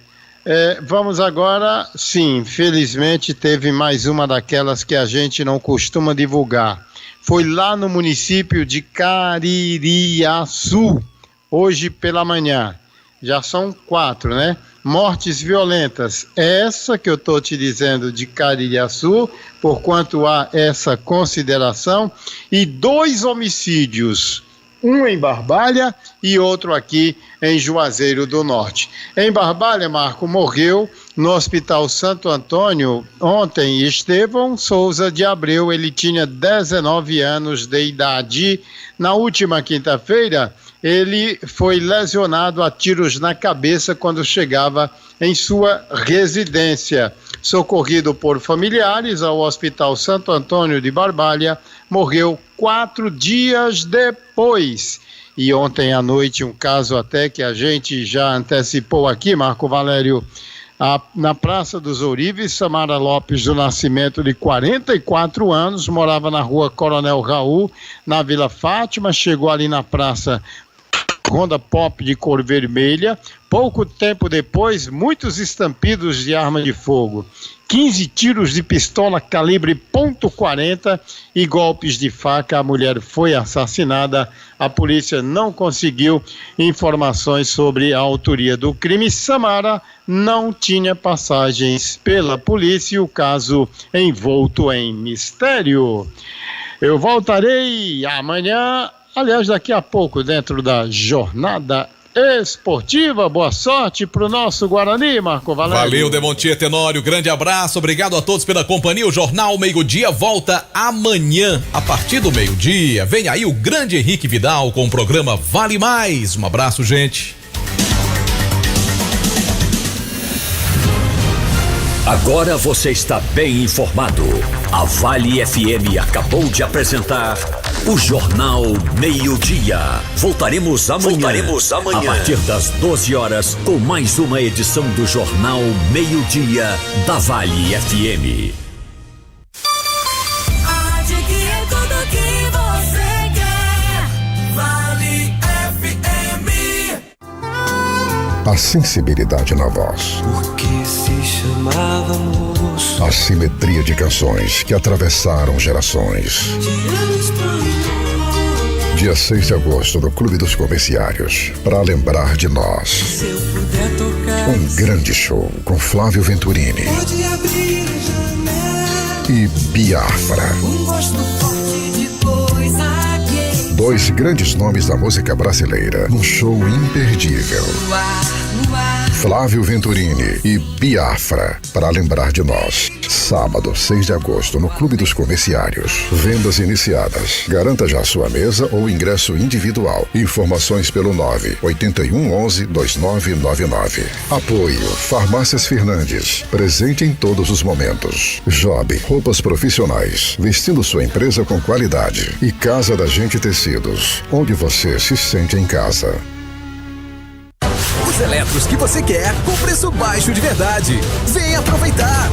Vamos agora, sim, felizmente teve mais uma daquelas que a gente não costuma divulgar. Foi lá no município de Caririaçu, hoje pela manhã. Já são 4, né? Mortes violentas. Essa que eu estou te dizendo de Caririaçu, porquanto há essa consideração, e 2 homicídios. Um em Barbalha e outro aqui em Juazeiro do Norte. Em Barbalha, Marco, morreu no Hospital Santo Antônio ontem Estevão Souza de Abreu, ele tinha 19 anos de idade. Na última quinta-feira, ele foi lesionado a tiros na cabeça quando chegava em sua residência. Socorrido por familiares ao Hospital Santo Antônio de Barbalha, morreu 4 dias depois. E ontem à noite, um caso até que a gente já antecipou aqui, Marco Valério, na Praça dos Ourives, Samara Lopes do Nascimento, de 44 anos, morava na rua Coronel Raul, na Vila Fátima, chegou ali na Praça Honda Pop de cor vermelha. Pouco tempo depois, muitos estampidos de arma de fogo, 15 tiros de pistola calibre .40 e golpes de faca. A mulher foi assassinada. A polícia não conseguiu informações sobre a autoria do crime. Samara não tinha passagens pela polícia e o caso envolto em mistério. Eu voltarei amanhã, aliás, daqui a pouco, dentro da Jornada Esportiva. Boa sorte pro nosso Guarani, Marco Valério. Valeu, Demontia Tenório, grande abraço, obrigado a todos pela companhia. O Jornal Meio-Dia volta amanhã, a partir do meio-dia. Vem aí o grande Henrique Vidal com o programa Vale Mais. Um abraço, gente. Agora você está bem informado. A Vale FM acabou de apresentar o Jornal Meio-Dia. Voltaremos amanhã. A partir das 12 horas com mais uma edição do Jornal Meio-Dia da Vale FM. Adquira tudo que você quer. Vale FM. A sensibilidade na voz. O que se chamávamos. A simetria de canções que atravessaram gerações. Dia 6 de agosto, no Clube dos Comerciários, para lembrar de nós. Um grande show com Flávio Venturini e Biafra. Dois grandes nomes da música brasileira, num show imperdível. Flávio Venturini e Biafra, para lembrar de nós. Sábado, 6 de agosto, no Clube dos Comerciários. Vendas iniciadas. Garanta já sua mesa ou ingresso individual. Informações pelo 98111-2999. Apoio Farmácias Fernandes. Presente em todos os momentos. Job, roupas profissionais. Vestindo sua empresa com qualidade. E Casa da Gente Tecidos, onde você se sente em casa. Os eletros que você quer com preço baixo de verdade. Vem aproveitar!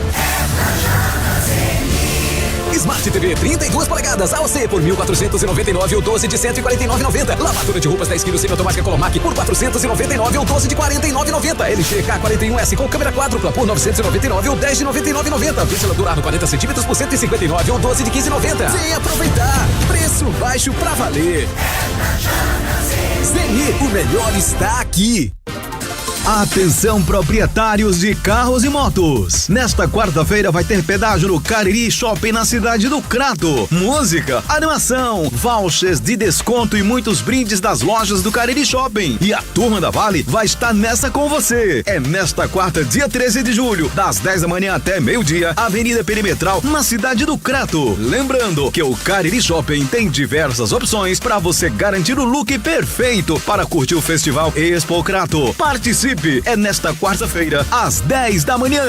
Smart TV 32 polegadas AOC por 1.499 ou 12 de 149,90. Lavadora de roupas 10 kg semi-automática Colomac por 499 ou 12 de 49,90. LG K41S com câmera quádrupla por 999 ou 10 de 99,90. Ventilador Arno 40 centímetros por 159 ou 12 de 15,90. Vem aproveitar! Preço baixo pra valer. Zeni, o melhor está aqui. Atenção, proprietários de carros e motos. Nesta quarta-feira vai ter pedágio no Cariri Shopping na cidade do Crato. Música, animação, vouchers de desconto e muitos brindes das lojas do Cariri Shopping. E a turma da Vale vai estar nessa com você. É nesta quarta, dia 13 de julho, das 10 da manhã até meio-dia, Avenida Perimetral, na cidade do Crato. Lembrando que o Cariri Shopping tem diversas opções para você garantir o look perfeito para curtir o Festival Expo Crato. Participe! É nesta quarta-feira, às 10 da manhã.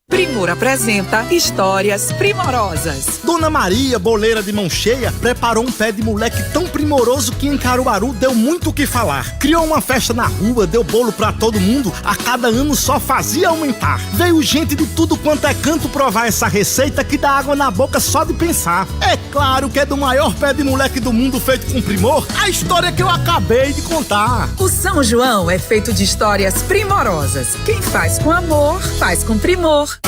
Primor apresenta Histórias Primorosas. Dona Maria, boleira de mão cheia, preparou um pé de moleque tão primoroso que em Caruaru deu muito o que falar. Criou uma festa na rua, deu bolo pra todo mundo, a cada ano só fazia aumentar. Veio gente de tudo quanto é canto provar essa receita que dá água na boca só de pensar. É claro que é do maior pé de moleque do mundo feito com primor, a história que eu acabei de contar. O São João é feito de histórias primorosas. Quem faz com amor, faz com primor.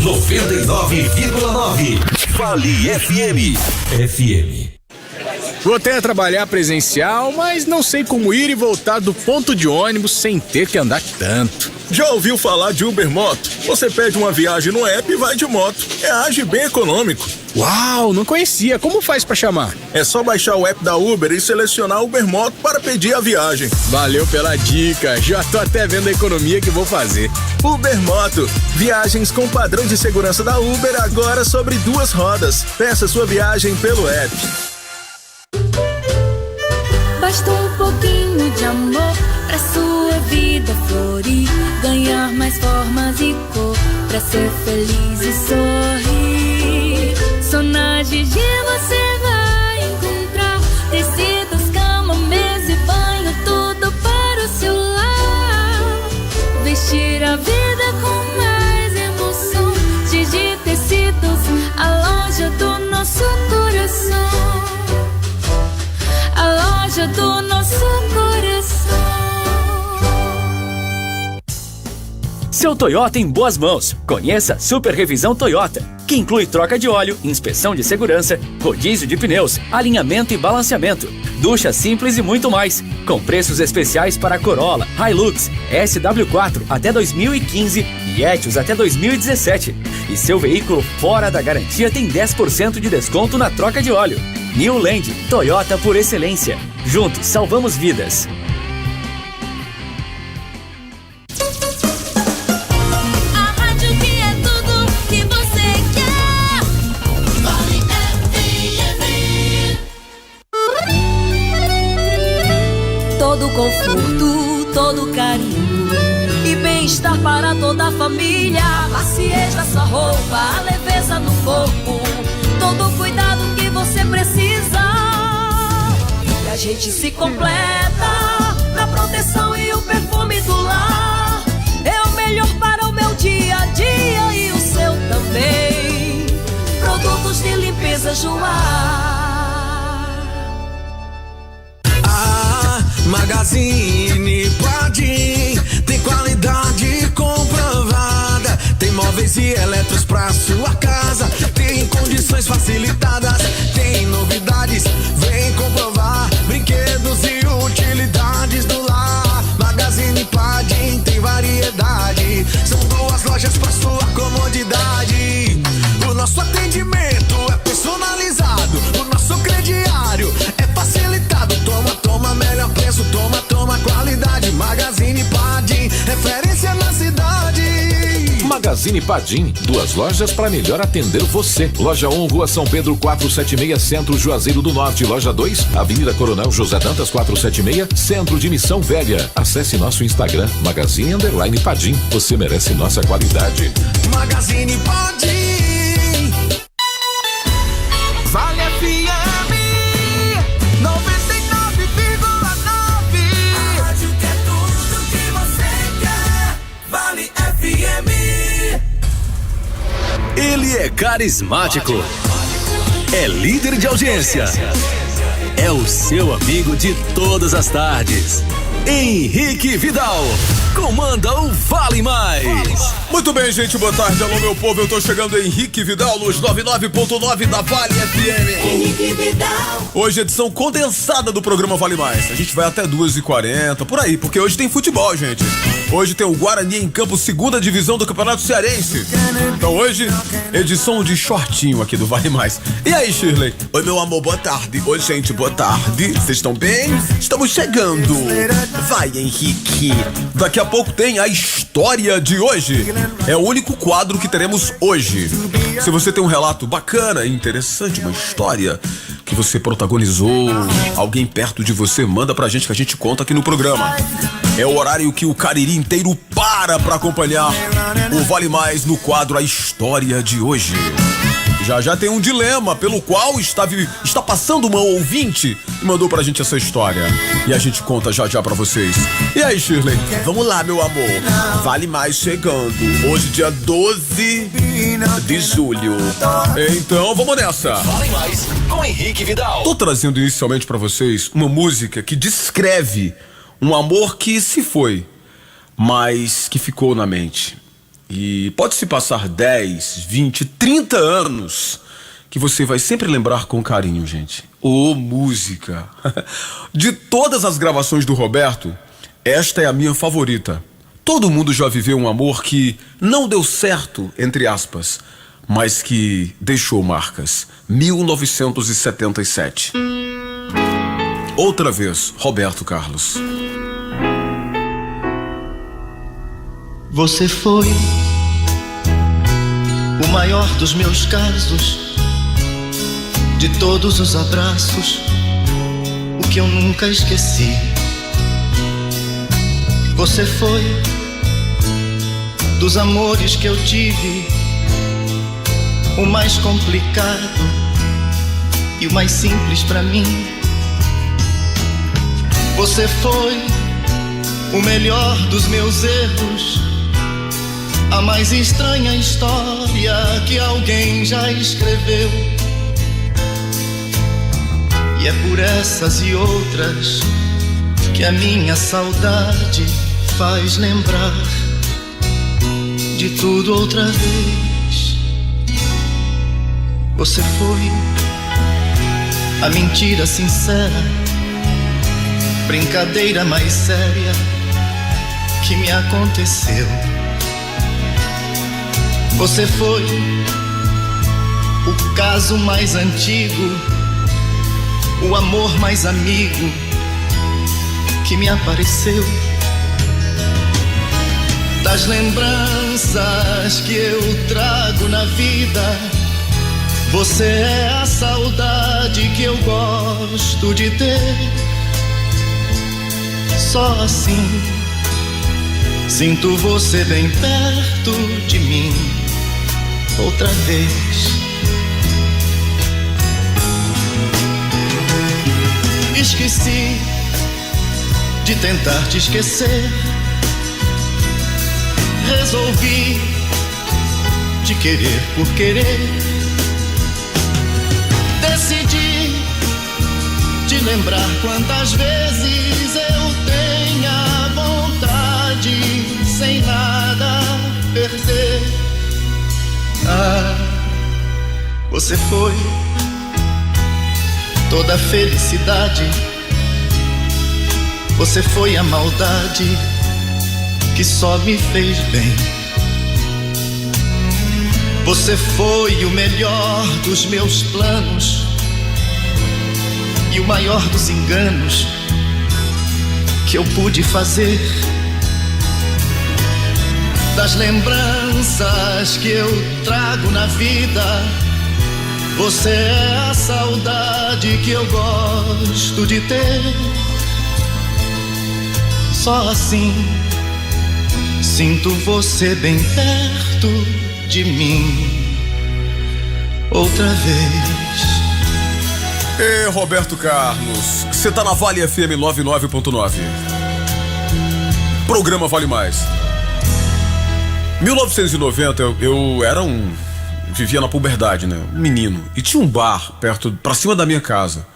99,9 Vale FM. Voltei a trabalhar presencial, mas não sei como ir e voltar do ponto de ônibus sem ter que andar tanto. Já ouviu falar de Uber Moto? Você pede uma viagem no app e vai de moto. É ágil e bem econômico. Uau, não conhecia. Como faz pra chamar? É só baixar o app da Uber e selecionar Uber Moto para pedir a viagem. Valeu pela dica. Já tô até vendo a economia que vou fazer. Uber Moto. Viagens com padrão de segurança da Uber agora sobre 2 rodas. Peça sua viagem pelo app. Basta um pouquinho de amor pra sua vida florir, ganhar mais formas e cor pra ser feliz e sorrir. Só na Gigi você vai encontrar tecidos, cama, mesa e banho, tudo para o seu lar. Vestir a vida com mais emoção. Gigi Tecidos, a loja do nosso coração. A loja do nosso coração. Seu Toyota em boas mãos. Conheça a Super Revisão Toyota, que inclui troca de óleo, inspeção de segurança, rodízio de pneus, alinhamento e balanceamento, ducha simples e muito mais. Com preços especiais para Corolla, Hilux, SW4 até 2015 e Etios até 2017. E seu veículo fora da garantia tem 10% de desconto na troca de óleo. New Land, Toyota por excelência. Juntos salvamos vidas. A rádio que é tudo que você quer. Vale FM. Todo conforto, todo carinho e bem-estar para toda a família. A maciez da sua roupa, a leveza no corpo, todo o cuidado que você precisa. E a gente se completa na proteção e o perfume do lar. É o melhor para o meu dia a dia e o seu também. Produtos de limpeza Joá. Magazine Padim tem qualidade comprovada. Tem móveis e eletros pra sua casa. Tem condições facilitadas. Tem novidades, vem comprovar. Brinquedos e utilidades do lar. Magazine Padim tem variedade. São 2 lojas pra sua comodidade. O nosso atendimento é personalizado. O nosso crediário é facilitado. Toma, melhor preço. Toma, qualidade. Magazine Padim, referência na cidade. Magazine Padim, 2 lojas para melhor atender você. Loja 1, Rua São Pedro 476, Centro Juazeiro do Norte. Loja 2, Avenida Coronel José Dantas 476, Centro de Missão Velha. Acesse nosso Instagram, Magazine_Padim. Você merece nossa qualidade. Magazine Padim. Vale FM 99,9. A rádio que é tudo que você quer. Vale FM. Ele é carismático, é líder de audiência é o seu amigo de todas as tardes. Henrique Vidal comanda o Vale Mais. Muito bem, gente, boa tarde, alô meu povo, eu tô chegando Henrique Vidal nos 99.9 da Vale FM. Henrique Vidal. Hoje edição condensada do programa Vale Mais. A gente vai até 2h40, por aí, porque hoje tem futebol, gente. Hoje tem o Guarani em campo, segunda divisão do Campeonato Cearense. Então hoje, edição de shortinho aqui do Vale Mais. E aí, Shirley? Oi, meu amor, boa tarde. Oi, gente, boa tarde. Vocês estão bem? Estamos chegando. Vai, Henrique. Daqui a pouco tem a história de hoje. É o único quadro que teremos hoje. Se você tem um relato bacana, interessante, uma história que você protagonizou, alguém perto de você, manda pra gente que a gente conta aqui no programa. É o horário que o Cariri inteiro para acompanhar o Vale Mais no quadro A História de Hoje. Já tem um dilema pelo qual está passando uma ouvinte e mandou pra gente essa história. E a gente conta já pra vocês. E aí, Shirley? Vamos lá, meu amor. Vale Mais chegando. Hoje, dia 12 de julho. Então, vamos nessa. Vale Mais com Henrique Vidal. Tô trazendo inicialmente pra vocês uma música que descreve um amor que se foi, mas que ficou na mente. E pode se passar 10, 20, 30 anos que você vai sempre lembrar com carinho, gente. Ô, música! De todas as gravações do Roberto, esta é a minha favorita. Todo mundo já viveu um amor que não deu certo, entre aspas, mas que deixou marcas. 1977. Outra vez, Roberto Carlos. Você foi o maior dos meus casos, de todos os abraços, o que eu nunca esqueci. Você foi dos amores que eu tive, o mais complicado e o mais simples pra mim. Você foi o melhor dos meus erros, a mais estranha história que alguém já escreveu. E é por essas e outras que a minha saudade faz lembrar de tudo outra vez. Você foi a mentira sincera, brincadeira mais séria que me aconteceu. Você foi o caso mais antigo, o amor mais amigo que me apareceu. Das lembranças que eu trago na vida, você é a saudade que eu gosto de ter. Só assim sinto você bem perto de mim outra vez. Esqueci de tentar te esquecer, resolvi te querer por querer, decidi te lembrar quantas vezes eu tenha vontade sem nada perder. Ah, você foi toda a felicidade, você foi a maldade que só me fez bem. Você foi o melhor dos meus planos e o maior dos enganos que eu pude fazer. Das lembranças que eu trago na vida, você é a saudade que eu gosto de ter. Só assim sinto você bem perto de mim outra vez. Ei, Roberto Carlos, você tá na Vale FM 99.9. Programa Vale Mais. 1990 eu era vivia na puberdade, né? Um menino. E tinha um bar pra cima da minha casa.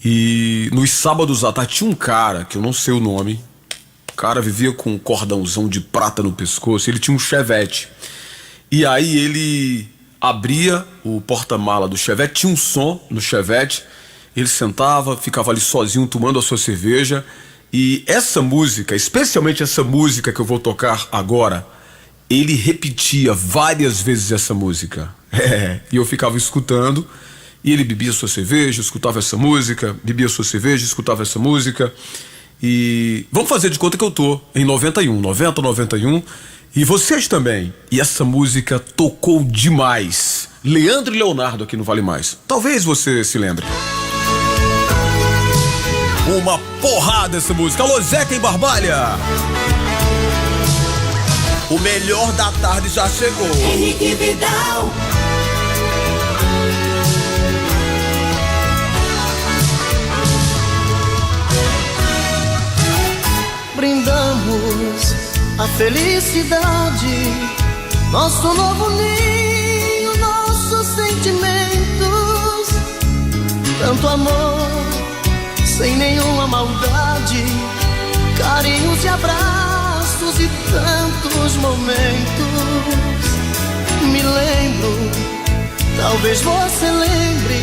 E nos sábados à tarde tinha um cara, que eu não sei o nome. O cara vivia com um cordãozão de prata no pescoço. Ele tinha um Chevette. E aí ele abria o porta-mala do Chevette, tinha um som no Chevette. Ele sentava, ficava ali sozinho tomando a sua cerveja. E essa música, especialmente essa música que eu vou tocar agora, ele repetia várias vezes essa música. E eu ficava escutando. E ele bebia sua cerveja, escutava essa música, bebia sua cerveja, escutava essa música. E vamos fazer de conta que eu tô em 91. E vocês também. E essa música tocou demais. Leandro e Leonardo aqui no Vale Mais. Talvez você se lembre. Uma porrada essa música. Alô, Zeca em Barbalha. O melhor da tarde já chegou. Henrique Vidal. Brindamos a felicidade, nosso novo ninho, nossos sentimentos, tanto amor, sem nenhuma maldade, carinhos e abraços e tantos momentos. Me lembro, talvez você lembre,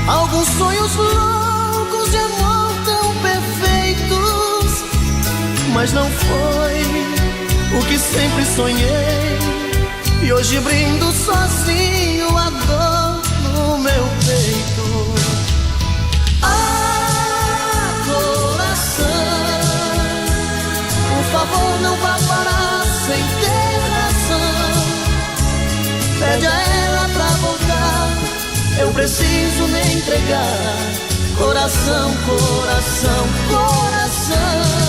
alguns sonhos loucos de amor tão perfeitos. Mas não foi o que sempre sonhei. E hoje brindo sozinho a dor no meu peito. Ah, coração, por favor não vá parar sem ter razão. Pede a ela pra voltar, eu preciso me entregar. Coração, coração, coração.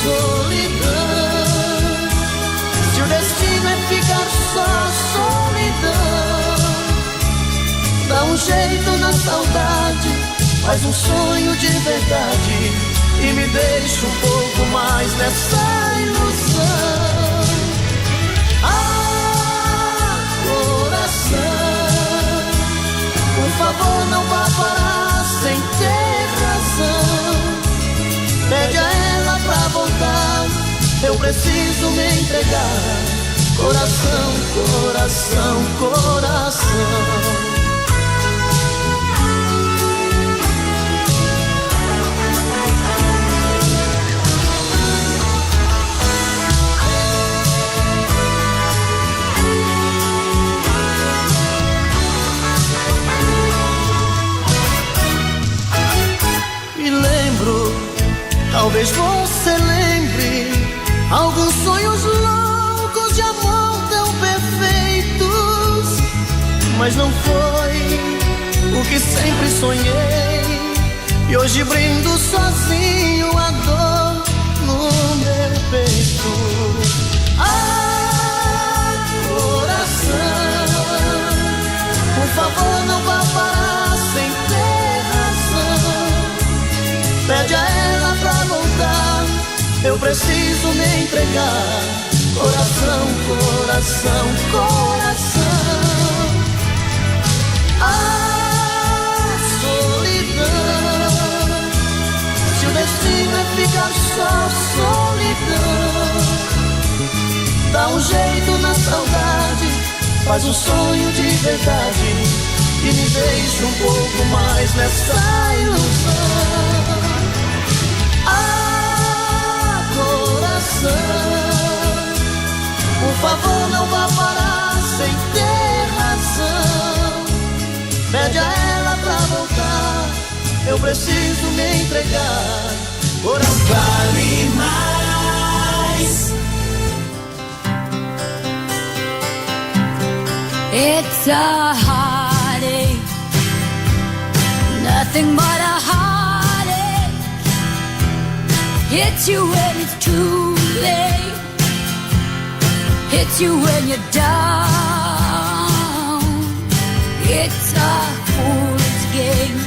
Solidão, se o destino é ficar só, solidão, dá um jeito na saudade, faz um sonho de verdade e me deixa um pouco mais nessa ilusão. Ah, coração, por favor não vá parar sem ter razão. Pede a ela pra voltar, eu preciso me entregar. Coração, coração, coração. Me lembro, talvez você lembre, alguns sonhos loucos de amor tão perfeitos. Mas não foi o que sempre sonhei. E hoje brindo sozinho a dor no meu peito. Ah, coração, por favor não vá parar sem ter razão. Pede a ela pra voltar, eu preciso me entregar. Coração, coração, coração. Ah, solidão, se o destino é ficar só, solidão, dá um jeito na saudade, faz um sonho de verdade e me deixa um pouco mais nessa ilusão. Ah, coração, por favor não vá parar sem ter razão. Pede a ela pra voltar, eu preciso me entregar. Coração, vale mais. It's a heartache, nothing but a heartache. Hits you when it's too late, hits you when you're down. It's a fool's game,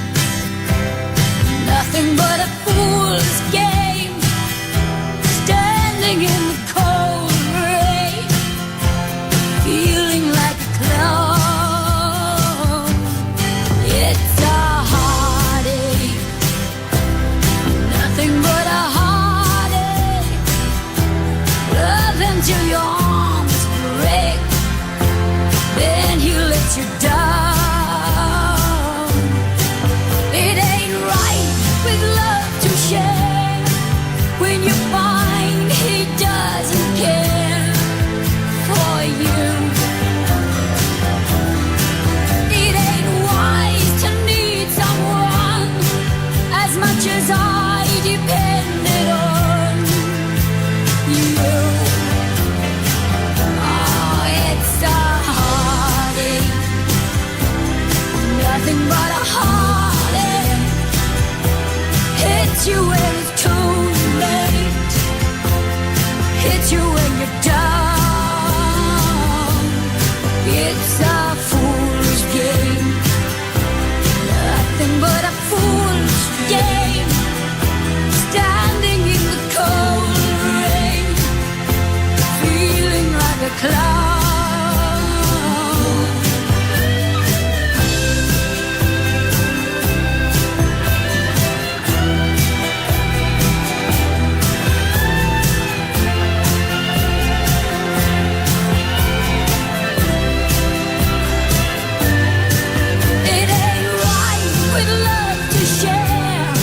nothing but a fool's game. Standing in the cold rain, feeling like a clown. as I depended on you. Oh, it's a heartache, nothing but a heartache. Hits you when it's too late, hits you when you're down. It's a fool's game, nothing but a fool's game. Standing in the cold rain, feeling like a clown. It ain't right with love to share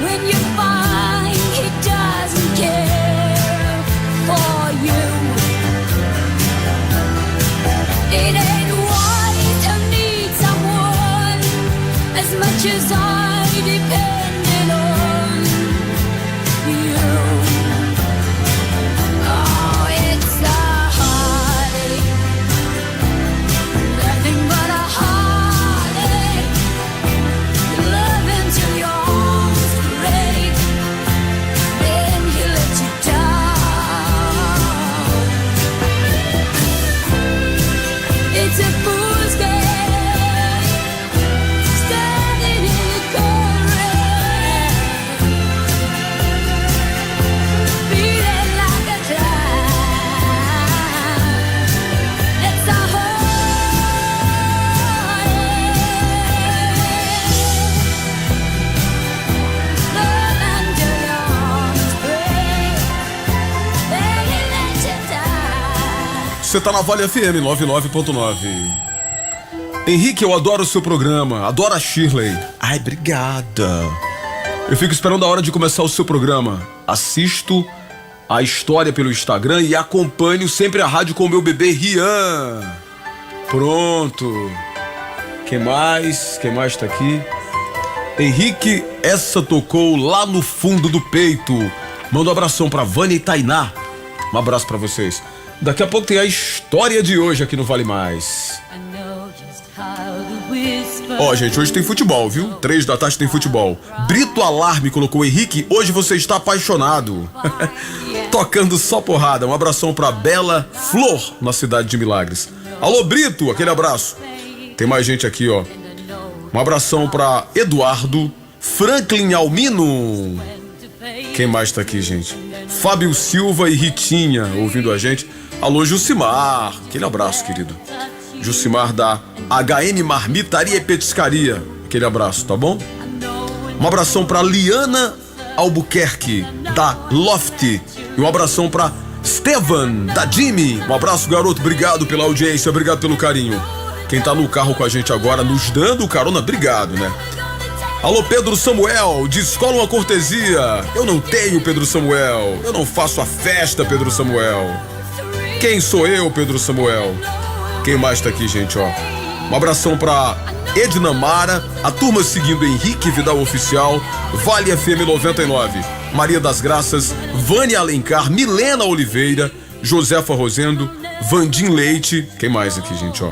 when you find he doesn't care for you. It ain't right to need someone as much as I depended on you. Oh, it's a heartache, nothing but a heartache. Love until your arms break, then he let you down. It's a fool's game, standing in the cold rain, feeling like a clown. It's a love until your arms break, then he let you down. Você tá na Vale FM 99.9. Henrique, eu adoro o seu programa, adoro a Shirley. Ai, obrigada. Eu fico esperando a hora de começar o seu programa. Assisto a história pelo Instagram e acompanho sempre a rádio com o meu bebê Rian. Pronto. Quem mais? Quem mais tá aqui? Henrique, essa tocou lá no fundo do peito. Manda um abração pra Vânia e Tainá. Um abraço pra vocês. Daqui a pouco tem a história de hoje aqui no Vale Mais. Ó, gente, hoje tem futebol, viu? 3 da tarde tem futebol. Brito Alarme colocou: Henrique, hoje você está apaixonado. Tocando só porrada. Um abração pra Bela Flor, na cidade de Milagres. Alô, Brito, aquele abraço. Tem mais gente aqui, ó. Um abração pra Eduardo Franklin Almino. Quem mais tá aqui, gente? Fábio Silva e Ritinha ouvindo a gente. Alô, Jucimar. Aquele abraço, querido. Jucimar da HN Marmitaria e Petiscaria. Aquele abraço, tá bom? Um abração pra Liana Albuquerque, da Loft. E um abração pra Stevan, da Jimmy. Um abraço, garoto. Obrigado pela audiência, obrigado pelo carinho. Quem tá no carro com a gente agora, nos dando carona, obrigado, né? Alô, Pedro Samuel, descola uma cortesia. Eu não tenho, Pedro Samuel. Eu não faço a festa, Pedro Samuel. Quem sou eu, Pedro Samuel? Quem mais tá aqui, gente, ó? Um abração pra Edna Mara, a turma seguindo Henrique Vidal Oficial, Vale FM 99, Maria das Graças, Vânia Alencar, Milena Oliveira, Josefa Rosendo, Vandim Leite. Quem mais aqui, gente, ó?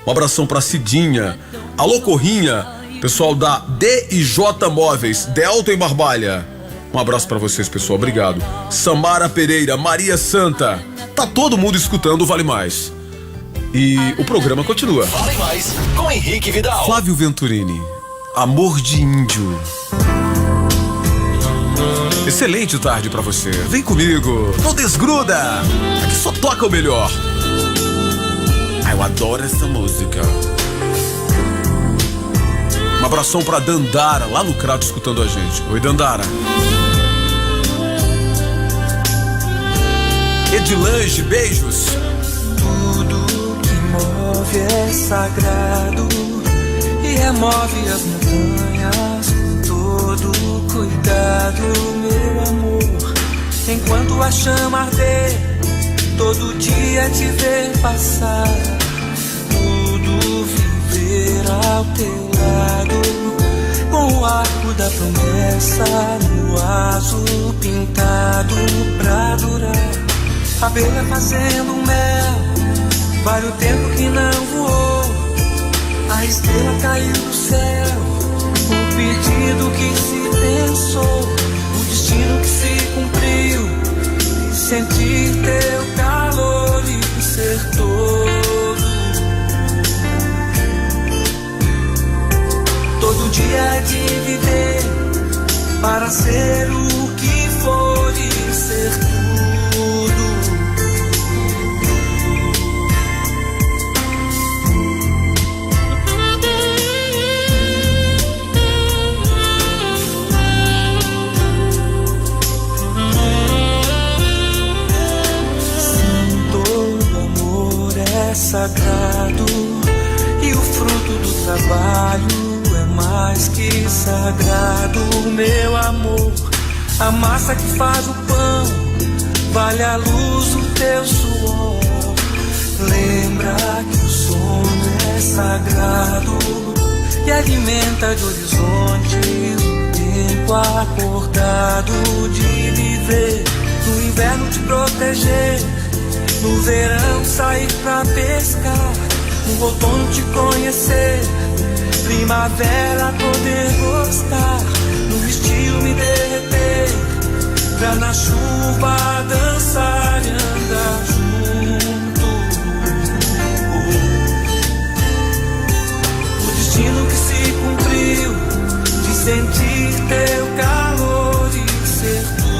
Um abração pra Cidinha. Alô, Corrinha, pessoal da D&J Móveis, Delta e Barbalha. Um abraço pra vocês, pessoal, obrigado. Samara Pereira, Maria Santa. Tá todo mundo escutando o Vale Mais. E o programa continua. Vale Mais com Henrique Vidal. Flávio Venturini, Amor de Índio. Excelente tarde pra você. Vem comigo, não desgruda. Aqui só toca o melhor. Eu adoro essa música. Um abração pra Dandara, lá no Crato, escutando a gente. Oi, Dandara. Edilange, beijos. Tudo que move é sagrado e remove as montanhas com todo cuidado, meu amor. Enquanto a chama arder, todo dia te ver passar, tudo viver ao teu lado, com no arco da promessa, no azul pintado pra durar. Abelha fazendo mel, vale o tempo que não voou. A estrela caiu do céu, o pedido que se pensou, o destino que se cumpriu. Sentir teu calor e ser todo. Todo dia é de viver para ser o que for e ser tudo. Sim, todo amor é sagrado e o fruto do trabalho mais que sagrado, meu amor. A massa que faz o pão vale a luz do teu suor. Lembra que o sono é sagrado e alimenta de horizontes o tempo acordado. De viver no inverno te proteger, no verão sair pra pescar, no outono te conhecer, primavera poder gostar, no estio me derreter, pra na chuva dançar e andar junto. O destino que se cumpriu, de sentir teu calor e ser tudo.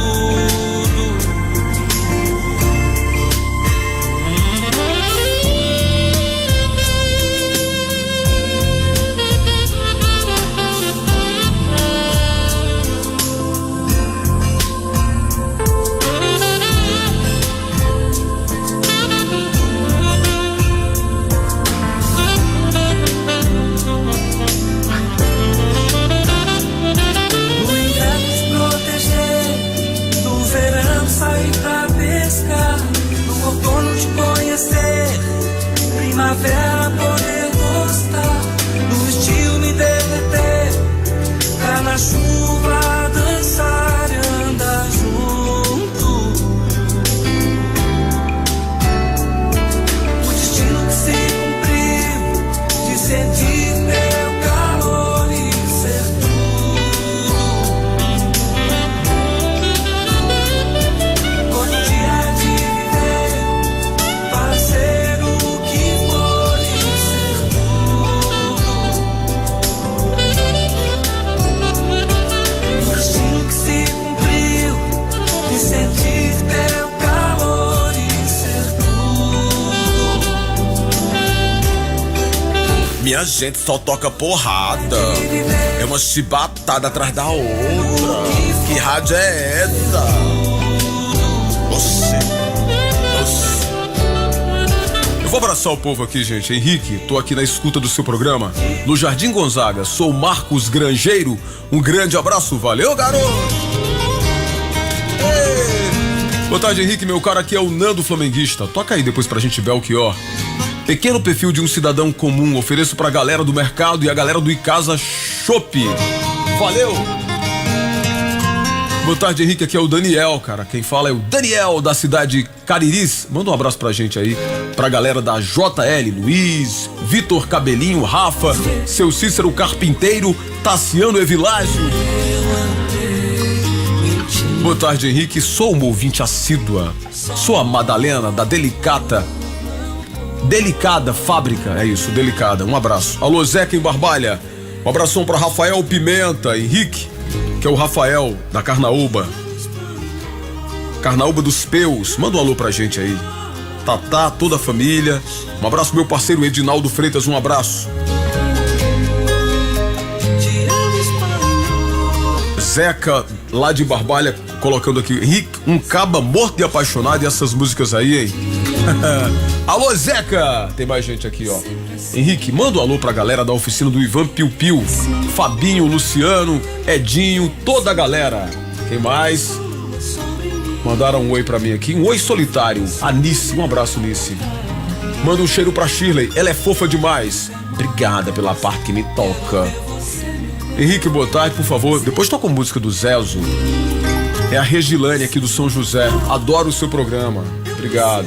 Primavera poder gostar, no estio me derreter, pra na chuva dançar e andar junto. O destino que se cumpriu, de sentir teu calor e ser tudo. Todo dia de viver para ser minha gente, só toca porrada. É uma chibatada atrás da outra. Que rádio é essa? Oxê. Eu vou abraçar o povo aqui, gente. Henrique, tô aqui na escuta do seu programa no Jardim Gonzaga. Sou Marcos Grangeiro. Um grande abraço. Valeu, garoto! Ei. Boa tarde, Henrique. Meu cara aqui é o Nando Flamenguista. Toca aí depois pra gente, Belchior. Pequeno perfil de um cidadão comum, ofereço pra galera do mercado e a galera do Icasa Shop. Valeu! Boa tarde, Henrique, aqui é o Daniel, cara. Quem fala é o Daniel, da cidade de Cariris. Manda um abraço pra gente aí, pra galera da JL, Luiz, Vitor Cabelinho, Rafa, seu Cícero Carpinteiro, Tassiano Evilásio. Boa tarde, Henrique, sou uma ouvinte assídua. Sou a Madalena, da Delicada Fábrica, é isso, Delicada, um abraço. Alô, Zeca em Barbalha, um abração pra Rafael Pimenta, Henrique, que é o Rafael da Carnaúba dos Peus, manda um alô pra gente aí. Tatá, toda a família, um abraço meu parceiro Edinaldo Freitas, um abraço. Zeca, lá de Barbalha, colocando aqui, Henrique, um caba morto e apaixonado, e essas músicas aí, hein? Alô, Zeca! Tem mais gente aqui, ó. Henrique, manda um alô pra galera da oficina do Ivan Piu Piu, Fabinho, Luciano, Edinho, toda a galera. Quem mais? Mandaram um oi pra mim aqui, um oi solitário. A Nice, um abraço, Nice. Manda um cheiro pra Shirley, ela é fofa demais. Obrigada pela parte que me toca. Henrique, boa tarde, por favor. Depois toca a música do Zezo. É a Regilane aqui do São José. Adoro o seu programa. Obrigado.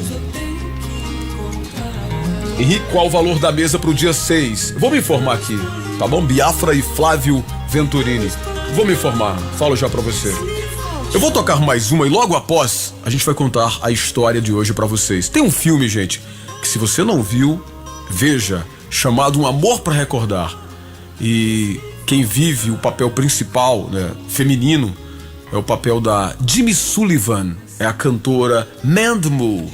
Henrique, qual o valor da mesa pro dia 6? Vou me informar aqui, tá bom? Biafra e Flávio Venturini. Vou me informar, falo já pra você. Eu vou tocar mais uma e logo após a gente vai contar a história de hoje pra vocês. Tem um filme, gente, que se você não viu, veja, chamado Um Amor pra Recordar. E quem vive o papel principal, né, feminino, é o papel da Jimmy Sullivan, é a cantora Mandmo.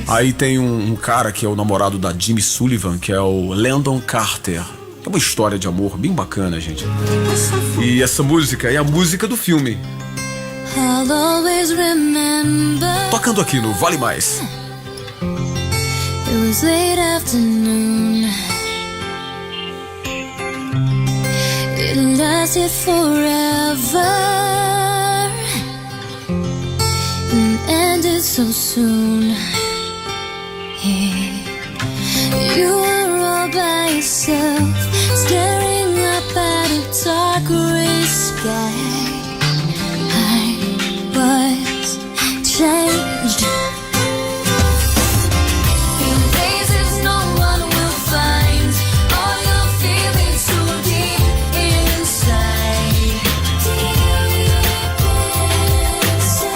Aí tem um cara que é o namorado da Jimmy Sullivan, que é o Landon Carter. É uma história de amor bem bacana, gente. E essa música é a música do filme. Tocando aqui no Vale Mais. It was late afternoon. It lasted forever and ended so soon. You were all by yourself, staring up at a dark gray sky. I was changed. In places no one will find all your feelings so deep inside. Deep inside.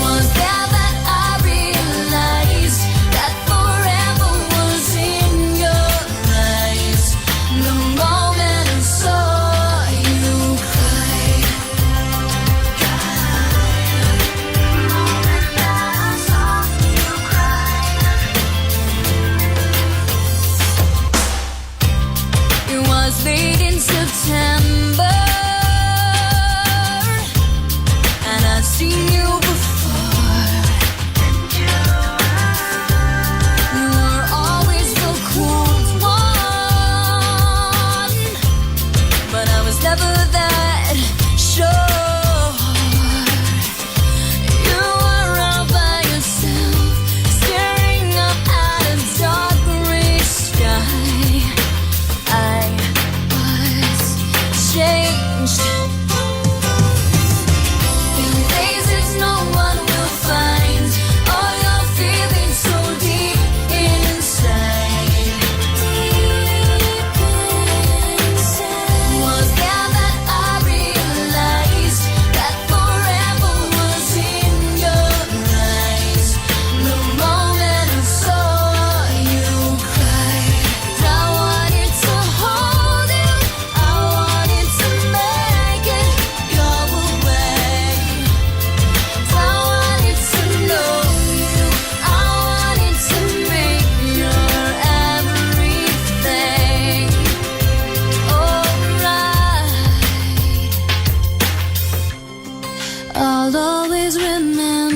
Was there that I realized that forever was in your eyes? The moment I saw you cry. It was late in September, and I'd seen you before. You were always the cool one, but I was never that sure. You were all by yourself, staring up at a dark gray sky. I was changed. In places no one will find all your feelings so deep inside. Deep inside. Was there that I realized that forever was in your eyes? The moment I saw you cry, I wanted to hold you, I wanted to make it your way. I wanted to know you, I wanted to make your everything alright. I'll always remember